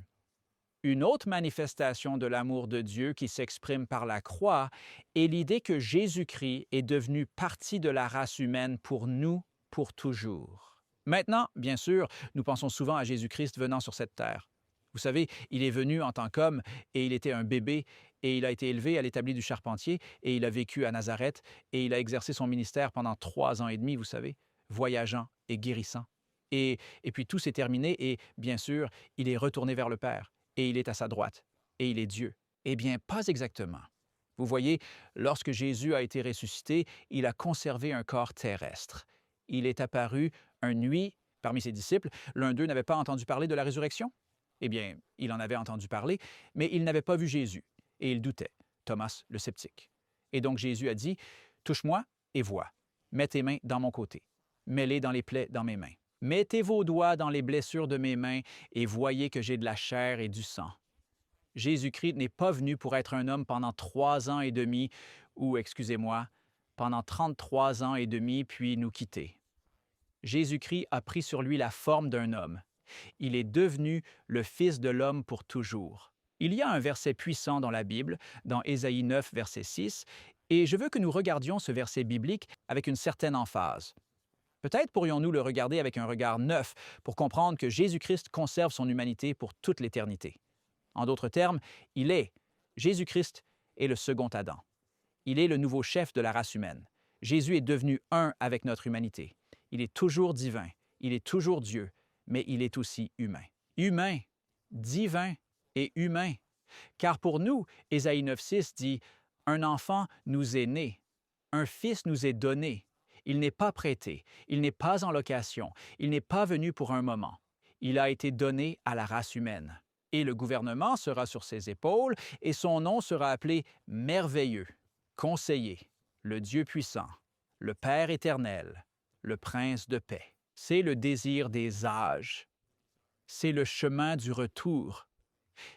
Une autre manifestation de l'amour de Dieu qui s'exprime par la croix est l'idée que Jésus-Christ est devenu partie de la race humaine pour nous, pour toujours. Maintenant, bien sûr, nous pensons souvent à Jésus-Christ venant sur cette terre. Vous savez, il est venu en tant qu'homme et il était un bébé et il a été élevé à l'établi du charpentier et il a vécu à Nazareth et il a exercé son ministère pendant 3 ans et demi, vous savez, voyageant et guérissant. Et puis tout s'est terminé et, bien sûr, il est retourné vers le Père et il est à sa droite et il est Dieu. Eh bien, pas exactement. Vous voyez, lorsque Jésus a été ressuscité, il a conservé un corps terrestre. Il est apparu une nuit parmi ses disciples. L'un d'eux n'avait pas entendu parler de la résurrection. Eh bien, il en avait entendu parler, mais il n'avait pas vu Jésus, et il doutait, Thomas le sceptique. Et donc Jésus a dit, « Touche-moi et vois. Mets tes mains dans mon côté. Mets-les dans les plaies dans mes mains. Mettez vos doigts dans les blessures de mes mains et voyez que j'ai de la chair et du sang. » Jésus-Christ n'est pas venu pour être un homme pendant 3 ans et demi, ou, excusez-moi, pendant 33 ans et demi, puis nous quitter. Jésus-Christ a pris sur lui la forme d'un homme. Il est devenu le Fils de l'homme pour toujours. Il y a un verset puissant dans la Bible, dans Ésaïe 9, verset 6, et je veux que nous regardions ce verset biblique avec une certaine emphase. Peut-être pourrions-nous le regarder avec un regard neuf pour comprendre que Jésus-Christ conserve son humanité pour toute l'éternité. En d'autres termes, Jésus-Christ est le second Adam. Il est le nouveau chef de la race humaine. Jésus est devenu un avec notre humanité. Il est toujours divin, il est toujours Dieu, mais il est aussi humain. Humain, divin et humain. Car pour nous, Ésaïe 9,6 dit « Un enfant nous est né, un fils nous est donné. Il n'est pas prêté, il n'est pas en location, il n'est pas venu pour un moment. Il a été donné à la race humaine. Et le gouvernement sera sur ses épaules, et son nom sera appelé Merveilleux, Conseiller, le Dieu puissant, le Père éternel, le Prince de paix. » C'est le désir des âges. C'est le chemin du retour.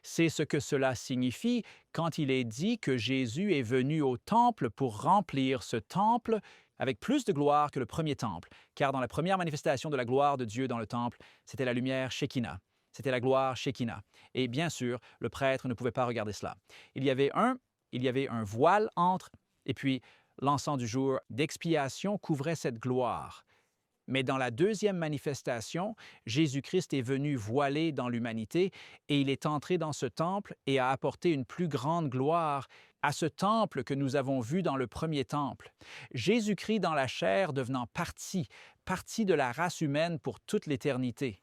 C'est ce que cela signifie quand il est dit que Jésus est venu au temple pour remplir ce temple avec plus de gloire que le premier temple, car dans la première manifestation de la gloire de Dieu dans le temple, c'était la lumière Shekinah. C'était la gloire Shekinah. Et bien sûr, le prêtre ne pouvait pas regarder cela. Il y avait un voile entre, et puis l'encens du jour d'expiation couvrait cette gloire. Mais dans la deuxième manifestation, Jésus-Christ est venu voilé dans l'humanité et il est entré dans ce temple et a apporté une plus grande gloire à ce temple que nous avons vu dans le premier temple. Jésus-Christ dans la chair devenant partie de la race humaine pour toute l'éternité.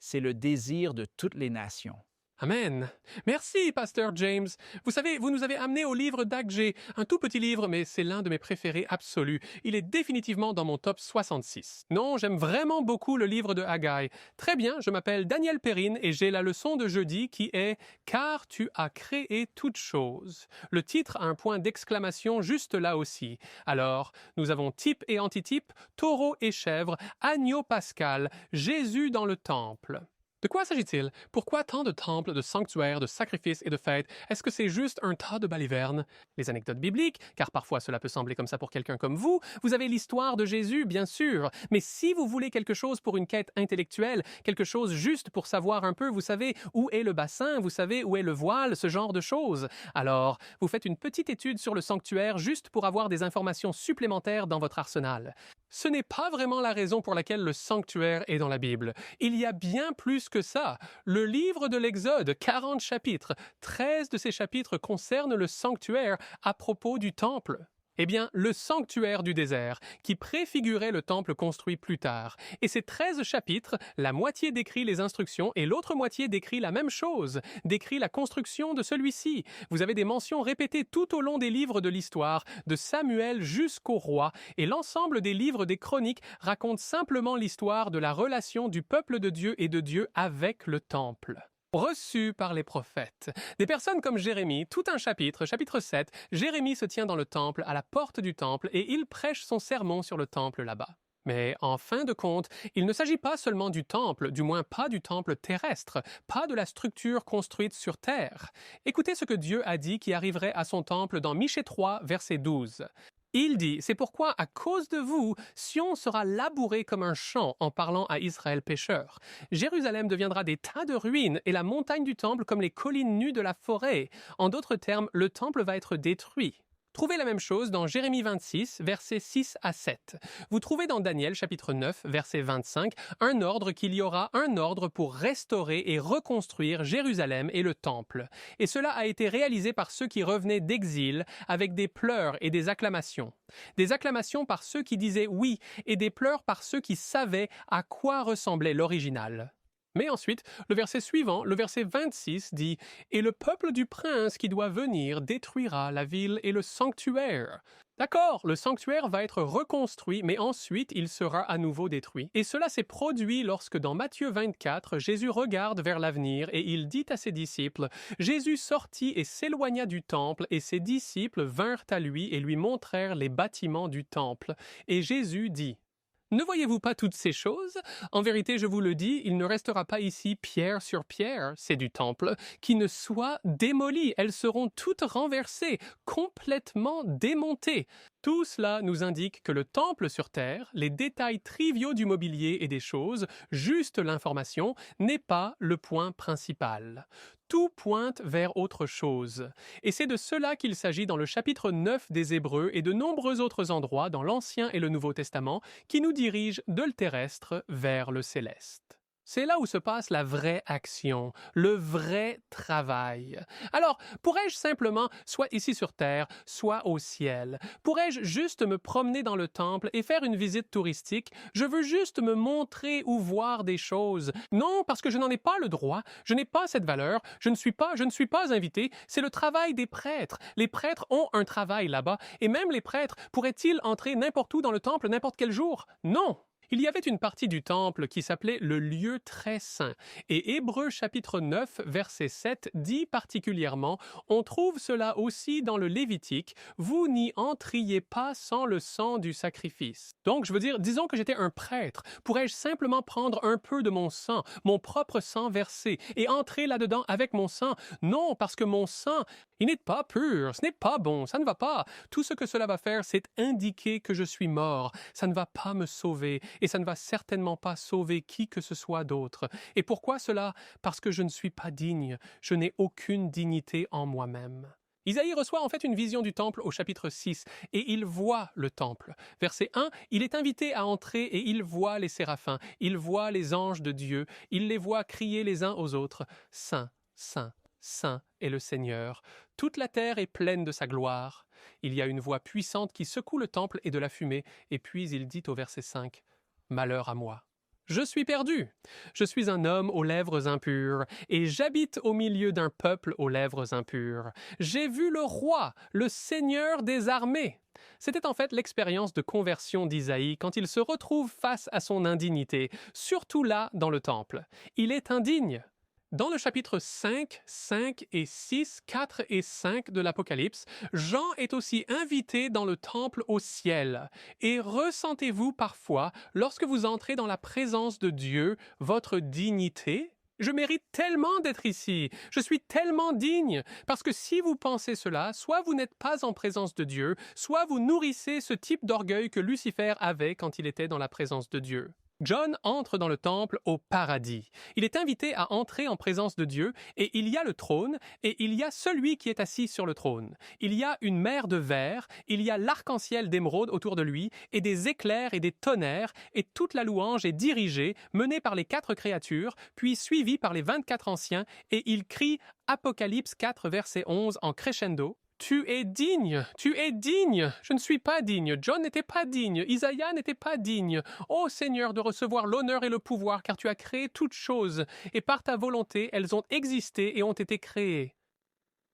C'est le désir de toutes les nations. Amen. Merci, Pasteur James. Vous savez, vous nous avez amené au livre d'Agé, un tout petit livre, mais c'est l'un de mes préférés absolus. Il est définitivement dans mon top 66. Non, j'aime vraiment beaucoup le livre de Haggai. Très bien, je m'appelle Daniel Perrine et j'ai la leçon de jeudi qui est « Car tu as créé toutes choses ». Le titre a un point d'exclamation juste là aussi. Alors, nous avons type et antitype, taureau et chèvre, agneau pascal, Jésus dans le temple. De quoi s'agit-il? Pourquoi tant de temples, de sanctuaires, de sacrifices et de fêtes? Est-ce que c'est juste un tas de balivernes? Les anecdotes bibliques, car parfois cela peut sembler comme ça pour quelqu'un comme vous avez l'histoire de Jésus, bien sûr. Mais si vous voulez quelque chose pour une quête intellectuelle, quelque chose juste pour savoir un peu, vous savez où est le bassin, vous savez où est le voile, ce genre de choses, alors vous faites une petite étude sur le sanctuaire juste pour avoir des informations supplémentaires dans votre arsenal. Ce n'est pas vraiment la raison pour laquelle le sanctuaire est dans la Bible. Il y a bien plus que ça. Le livre de l'Exode, 40 chapitres, 13 de ces chapitres concernent le sanctuaire à propos du temple. Eh bien, le sanctuaire du désert, qui préfigurait le temple construit plus tard. Et ces 13 chapitres, la moitié décrit les instructions et l'autre moitié décrit la même chose, décrit la construction de celui-ci. Vous avez des mentions répétées tout au long des livres de l'histoire, de Samuel jusqu'au roi, et l'ensemble des livres des chroniques racontent simplement l'histoire de la relation du peuple de Dieu et de Dieu avec le temple. Reçu par les prophètes. Des personnes comme Jérémie, tout un chapitre, chapitre 7, Jérémie se tient dans le temple, à la porte du temple, et il prêche son sermon sur le temple là-bas. Mais en fin de compte, il ne s'agit pas seulement du temple, du moins pas du temple terrestre, pas de la structure construite sur terre. Écoutez ce que Dieu a dit qui arriverait à son temple dans Michée 3, verset 12. Il dit, c'est pourquoi à cause de vous, Sion sera labouré comme un champ en parlant à Israël pécheur. Jérusalem deviendra des tas de ruines et la montagne du temple comme les collines nues de la forêt. En d'autres termes, le temple va être détruit. Trouvez la même chose dans Jérémie 26, versets 6 à 7. Vous trouvez dans Daniel, chapitre 9, verset 25, un ordre qu'il y aura un ordre pour restaurer et reconstruire Jérusalem et le temple. Et cela a été réalisé par ceux qui revenaient d'exil avec des pleurs et des acclamations. Des acclamations par ceux qui disaient oui et des pleurs par ceux qui savaient à quoi ressemblait l'original. Mais ensuite, le verset suivant, le verset 26, dit « Et le peuple du prince qui doit venir détruira la ville et le sanctuaire. » D'accord, le sanctuaire va être reconstruit, mais ensuite il sera à nouveau détruit. Et cela s'est produit lorsque dans Matthieu 24, Jésus regarde vers l'avenir et il dit à ses disciples « Jésus sortit et s'éloigna du temple, et ses disciples vinrent à lui et lui montrèrent les bâtiments du temple. Et Jésus dit « Ne voyez-vous pas toutes ces choses? En vérité, je vous le dis, il ne restera pas ici pierre sur pierre, c'est du temple, qui ne soit démoli. Elles seront toutes renversées, complètement démontées. » Tout cela nous indique que le temple sur terre, les détails triviaux du mobilier et des choses, juste l'information, n'est pas le point principal. Tout pointe vers autre chose. Et c'est de cela qu'il s'agit dans le chapitre 9 des Hébreux et de nombreux autres endroits dans l'Ancien et le Nouveau Testament qui nous dirigent de le terrestre vers le céleste. C'est là où se passe la vraie action, le vrai travail. Alors, pourrais-je simplement, soit ici sur terre, soit au ciel, pourrais-je juste me promener dans le temple et faire une visite touristique? Je veux juste me montrer ou voir des choses. Non, parce que je n'en ai pas le droit, je n'ai pas cette valeur, je ne suis pas invité, c'est le travail des prêtres. Les prêtres ont un travail là-bas, et même les prêtres pourraient-ils entrer n'importe où dans le temple n'importe quel jour? Non! Il y avait une partie du temple qui s'appelait le lieu très saint, et Hébreux chapitre 9, verset 7 dit particulièrement, on trouve cela aussi dans le Lévitique, vous n'y entriez pas sans le sang du sacrifice. Donc, je veux dire, disons que j'étais un prêtre, pourrais-je simplement prendre un peu de mon sang, mon propre sang versé, et entrer là-dedans avec mon sang? Non, parce que mon sang, il n'est pas pur, ce n'est pas bon, ça ne va pas. Tout ce que cela va faire, c'est indiquer que je suis mort, ça ne va pas me sauver, et ça ne va certainement pas sauver qui que ce soit d'autre. Et pourquoi cela? Parce que je ne suis pas digne, je n'ai aucune dignité en moi-même. Isaïe reçoit en fait une vision du temple au chapitre 6, et il voit le temple. Verset 1, il est invité à entrer et il voit les séraphins, il voit les anges de Dieu, il les voit crier les uns aux autres, « Saint, Saint, Saint est le Seigneur, toute la terre est pleine de sa gloire. » Il y a une voix puissante qui secoue le temple et de la fumée, et puis il dit au verset 5, malheur à moi. Je suis perdu. Je suis un homme aux lèvres impures, et j'habite au milieu d'un peuple aux lèvres impures. J'ai vu le roi, le Seigneur des armées. C'était en fait l'expérience de conversion d'Isaïe quand il se retrouve face à son indignité, surtout là dans le temple. Il est indigne. Dans le chapitre 5, 5 et 6, 4 et 5 de l'Apocalypse, Jean est aussi invité dans le temple au ciel. Et ressentez-vous parfois, lorsque vous entrez dans la présence de Dieu, votre dignité? Je mérite tellement d'être ici, je suis tellement digne, parce que si vous pensez cela, soit vous n'êtes pas en présence de Dieu, soit vous nourrissez ce type d'orgueil que Lucifer avait quand il était dans la présence de Dieu. John entre dans le temple au paradis. Il est invité à entrer en présence de Dieu et il y a le trône et il y a celui qui est assis sur le trône. Il y a une mer de verre, il y a l'arc-en-ciel d'émeraude autour de lui et des éclairs et des tonnerres et toute la louange est dirigée, menée par les 4 créatures, puis suivie par les 24 anciens et il crie Apocalypse 4 verset 11 en crescendo. Tu es digne, tu es digne. Je ne suis pas digne. John n'était pas digne. Isaïe n'était pas digne. Ô Seigneur, de recevoir l'honneur et le pouvoir, car tu as créé toutes choses, et par ta volonté, elles ont existé et ont été créées.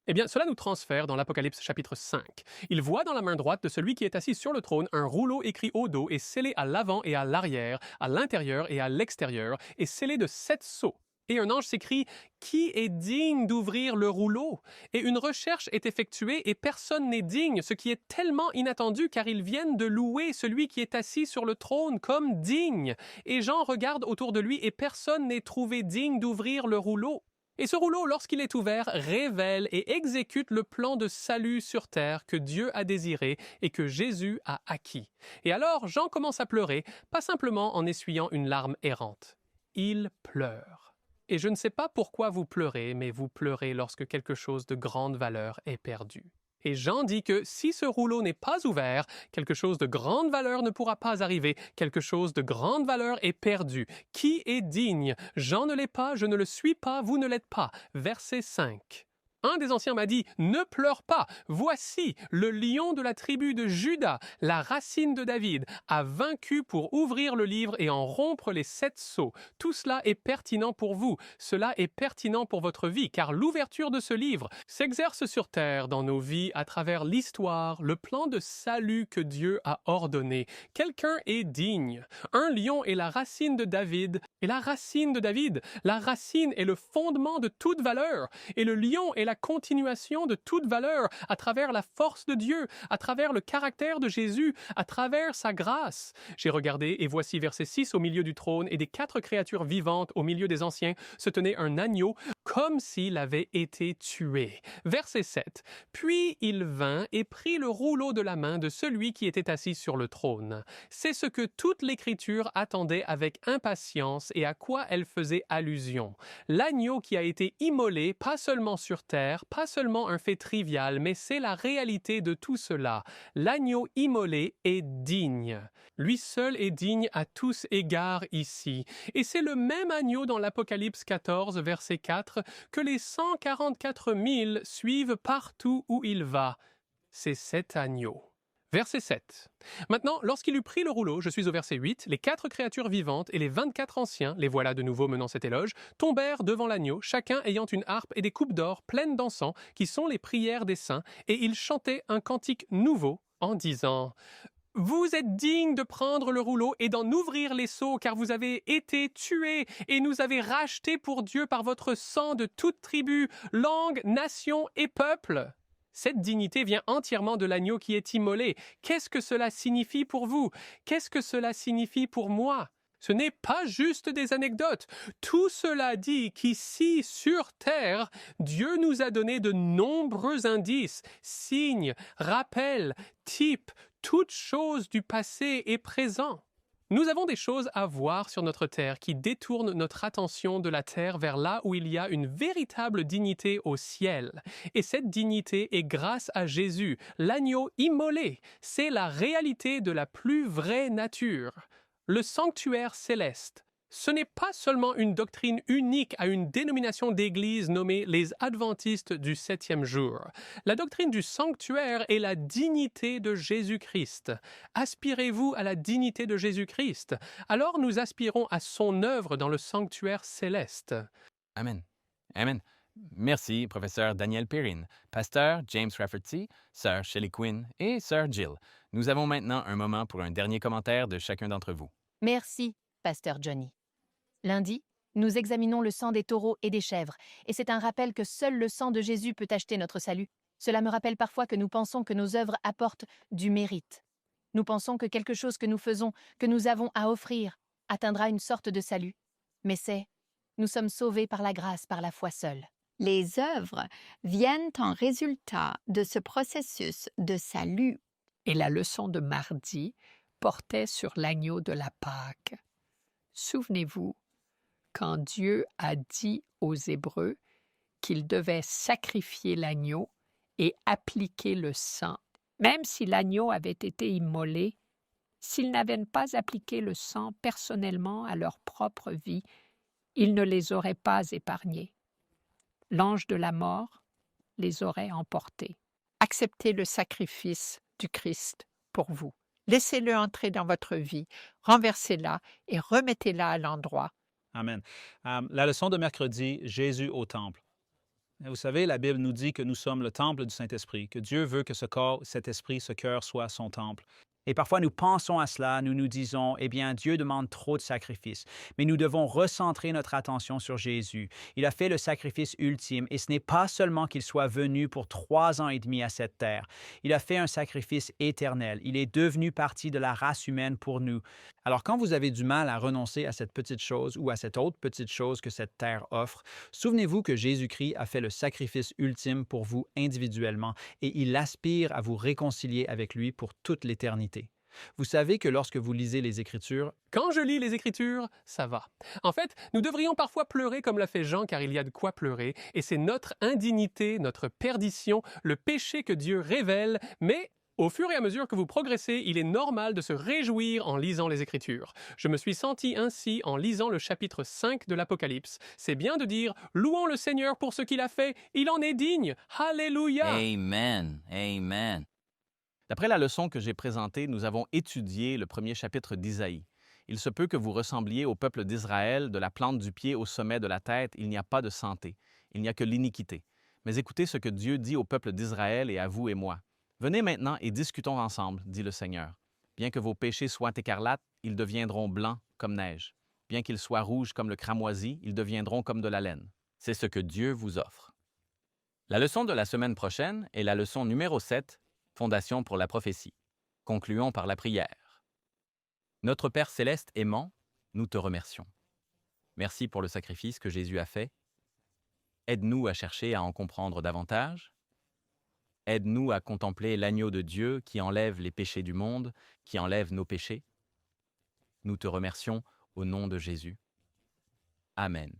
Eh bien, cela nous transfère dans l'Apocalypse chapitre 5. Il voit dans la main droite de celui qui est assis sur le trône un rouleau écrit au dos et scellé à l'avant et à l'arrière, à l'intérieur et à l'extérieur, et scellé de 7 sceaux. Et un ange s'écrie « Qui est digne d'ouvrir le rouleau ?» Et une recherche est effectuée et personne n'est digne, ce qui est tellement inattendu car ils viennent de louer celui qui est assis sur le trône comme digne. Et Jean regarde autour de lui et personne n'est trouvé digne d'ouvrir le rouleau. Et ce rouleau, lorsqu'il est ouvert, révèle et exécute le plan de salut sur terre que Dieu a désiré et que Jésus a acquis. Et alors Jean commence à pleurer, pas simplement en essuyant une larme errante. Il pleure. Et je ne sais pas pourquoi vous pleurez, mais vous pleurez lorsque quelque chose de grande valeur est perdu. Et Jean dit que si ce rouleau n'est pas ouvert, quelque chose de grande valeur ne pourra pas arriver, quelque chose de grande valeur est perdu. Qui est digne? Jean ne l'est pas, je ne le suis pas, vous ne l'êtes pas. Verset 5. Un des anciens m'a dit « Ne pleure pas, voici, le lion de la tribu de Juda, la racine de David, a vaincu pour ouvrir le livre et en rompre les 7 sceaux. Tout cela est pertinent pour vous, cela est pertinent pour votre vie, car l'ouverture de ce livre s'exerce sur terre dans nos vies à travers l'histoire, le plan de salut que Dieu a ordonné. Quelqu'un est digne. Un lion est la racine de David, et la racine de David, la racine est le fondement de toute valeur, et le lion est la continuation de toute valeur à travers la force de Dieu, à travers le caractère de Jésus, à travers sa grâce. J'ai regardé et voici verset 6 au milieu du trône et des 4 créatures vivantes au milieu des anciens se tenait un agneau comme s'il avait été tué. Verset 7. Puis il vint et prit le rouleau de la main de celui qui était assis sur le trône. C'est ce que toute l'Écriture attendait avec impatience et à quoi elle faisait allusion. L'agneau qui a été immolé, pas seulement sur terre, Terre, pas seulement un fait trivial, mais c'est la réalité de tout cela. L'agneau immolé est digne. Lui seul est digne à tous égards ici. Et c'est le même agneau dans l'Apocalypse 14, verset 4, que les 144 000 suivent partout où il va. C'est cet agneau. Verset 7. Maintenant, lorsqu'il eut pris le rouleau, je suis au verset 8, les 4 créatures vivantes et les 24 anciens, les voilà de nouveau menant cet éloge, tombèrent devant l'agneau, chacun ayant une harpe et des coupes d'or pleines d'encens, qui sont les prières des saints, et ils chantaient un cantique nouveau en disant « Vous êtes dignes de prendre le rouleau et d'en ouvrir les seaux, car vous avez été tués et nous avez rachetés pour Dieu par votre sang de toute tribu, langue, nation et peuple. » Cette dignité vient entièrement de l'agneau qui est immolé. Qu'est-ce que cela signifie pour vous? Qu'est-ce que cela signifie pour moi? Ce n'est pas juste des anecdotes. Tout cela dit qu'ici, sur terre, Dieu nous a donné de nombreux indices, signes, rappels, types, toutes choses du passé et présent. Nous avons des choses à voir sur notre terre qui détournent notre attention de la terre vers là où il y a une véritable dignité au ciel. Et cette dignité est grâce à Jésus, l'agneau immolé. C'est la réalité de la plus vraie nature. Le sanctuaire céleste. Ce n'est pas seulement une doctrine unique à une dénomination d'église nommée les Adventistes du 7e jour. La doctrine du sanctuaire est la dignité de Jésus-Christ. Aspirez-vous à la dignité de Jésus-Christ? Alors nous aspirons à son œuvre dans le sanctuaire céleste. Amen. Amen. Merci, professeur Daniel Perrin, pasteur James Rafferty, sœur Shelley Quinn et sœur Jill. Nous avons maintenant un moment pour un dernier commentaire de chacun d'entre vous. Merci, pasteur Johnny. Lundi, nous examinons le sang des taureaux et des chèvres, et c'est un rappel que seul le sang de Jésus peut acheter notre salut. Cela me rappelle parfois que nous pensons que nos œuvres apportent du mérite. Nous pensons que quelque chose que nous faisons, que nous avons à offrir, atteindra une sorte de salut. Mais nous sommes sauvés par la grâce, par la foi seule. Les œuvres viennent en résultat de ce processus de salut. Et la leçon de mardi portait sur l'agneau de la Pâque. Souvenez-vous, quand Dieu a dit aux Hébreux qu'ils devaient sacrifier l'agneau et appliquer le sang, même si l'agneau avait été immolé, s'ils n'avaient pas appliqué le sang personnellement à leur propre vie, ils ne les auraient pas épargnés. L'ange de la mort les aurait emportés. Acceptez le sacrifice du Christ pour vous. Laissez-le entrer dans votre vie, renversez-la et remettez-la à l'endroit. Amen. La leçon de mercredi, Jésus au temple. Vous savez, la Bible nous dit que nous sommes le temple du Saint-Esprit, que Dieu veut que ce corps, cet esprit, ce cœur soit son temple. Et parfois, nous pensons à cela, nous nous disons, eh bien, Dieu demande trop de sacrifices. Mais nous devons recentrer notre attention sur Jésus. Il a fait le sacrifice ultime et ce n'est pas seulement qu'il soit venu pour 3 ans et demi à cette terre. Il a fait un sacrifice éternel. Il est devenu partie de la race humaine pour nous. Alors, quand vous avez du mal à renoncer à cette petite chose ou à cette autre petite chose que cette terre offre, souvenez-vous que Jésus-Christ a fait le sacrifice ultime pour vous individuellement et il aspire à vous réconcilier avec lui pour toute l'éternité. Vous savez que lorsque vous lisez les Écritures, Quand je lis les Écritures, ça va. En fait, nous devrions parfois pleurer comme l'a fait Jean, car il y a de quoi pleurer, et c'est notre indignité, notre perdition, le péché que Dieu révèle, mais au fur et à mesure que vous progressez, il est normal de se réjouir en lisant les Écritures. Je me suis senti ainsi en lisant le chapitre 5 de l'Apocalypse. C'est bien de dire « Louons le Seigneur pour ce qu'il a fait, il en est digne, Alléluia !» Amen. Amen. D'après la leçon que j'ai présentée, nous avons étudié le premier chapitre d'Isaïe. Il se peut que vous ressembliez au peuple d'Israël, de la plante du pied au sommet de la tête, il n'y a pas de santé, il n'y a que l'iniquité. Mais écoutez ce que Dieu dit au peuple d'Israël et à vous et moi. Venez maintenant et discutons ensemble, dit le Seigneur. Bien que vos péchés soient écarlates, ils deviendront blancs comme neige. Bien qu'ils soient rouges comme le cramoisi, ils deviendront comme de la laine. C'est ce que Dieu vous offre. La leçon de la semaine prochaine est la leçon numéro 7, Fondation pour la prophétie. Concluons par la prière. Notre Père céleste aimant, nous te remercions. Merci pour le sacrifice que Jésus a fait. Aide-nous à chercher à en comprendre davantage. Aide-nous à contempler l'agneau de Dieu qui enlève les péchés du monde, qui enlève nos péchés. Nous te remercions au nom de Jésus. Amen.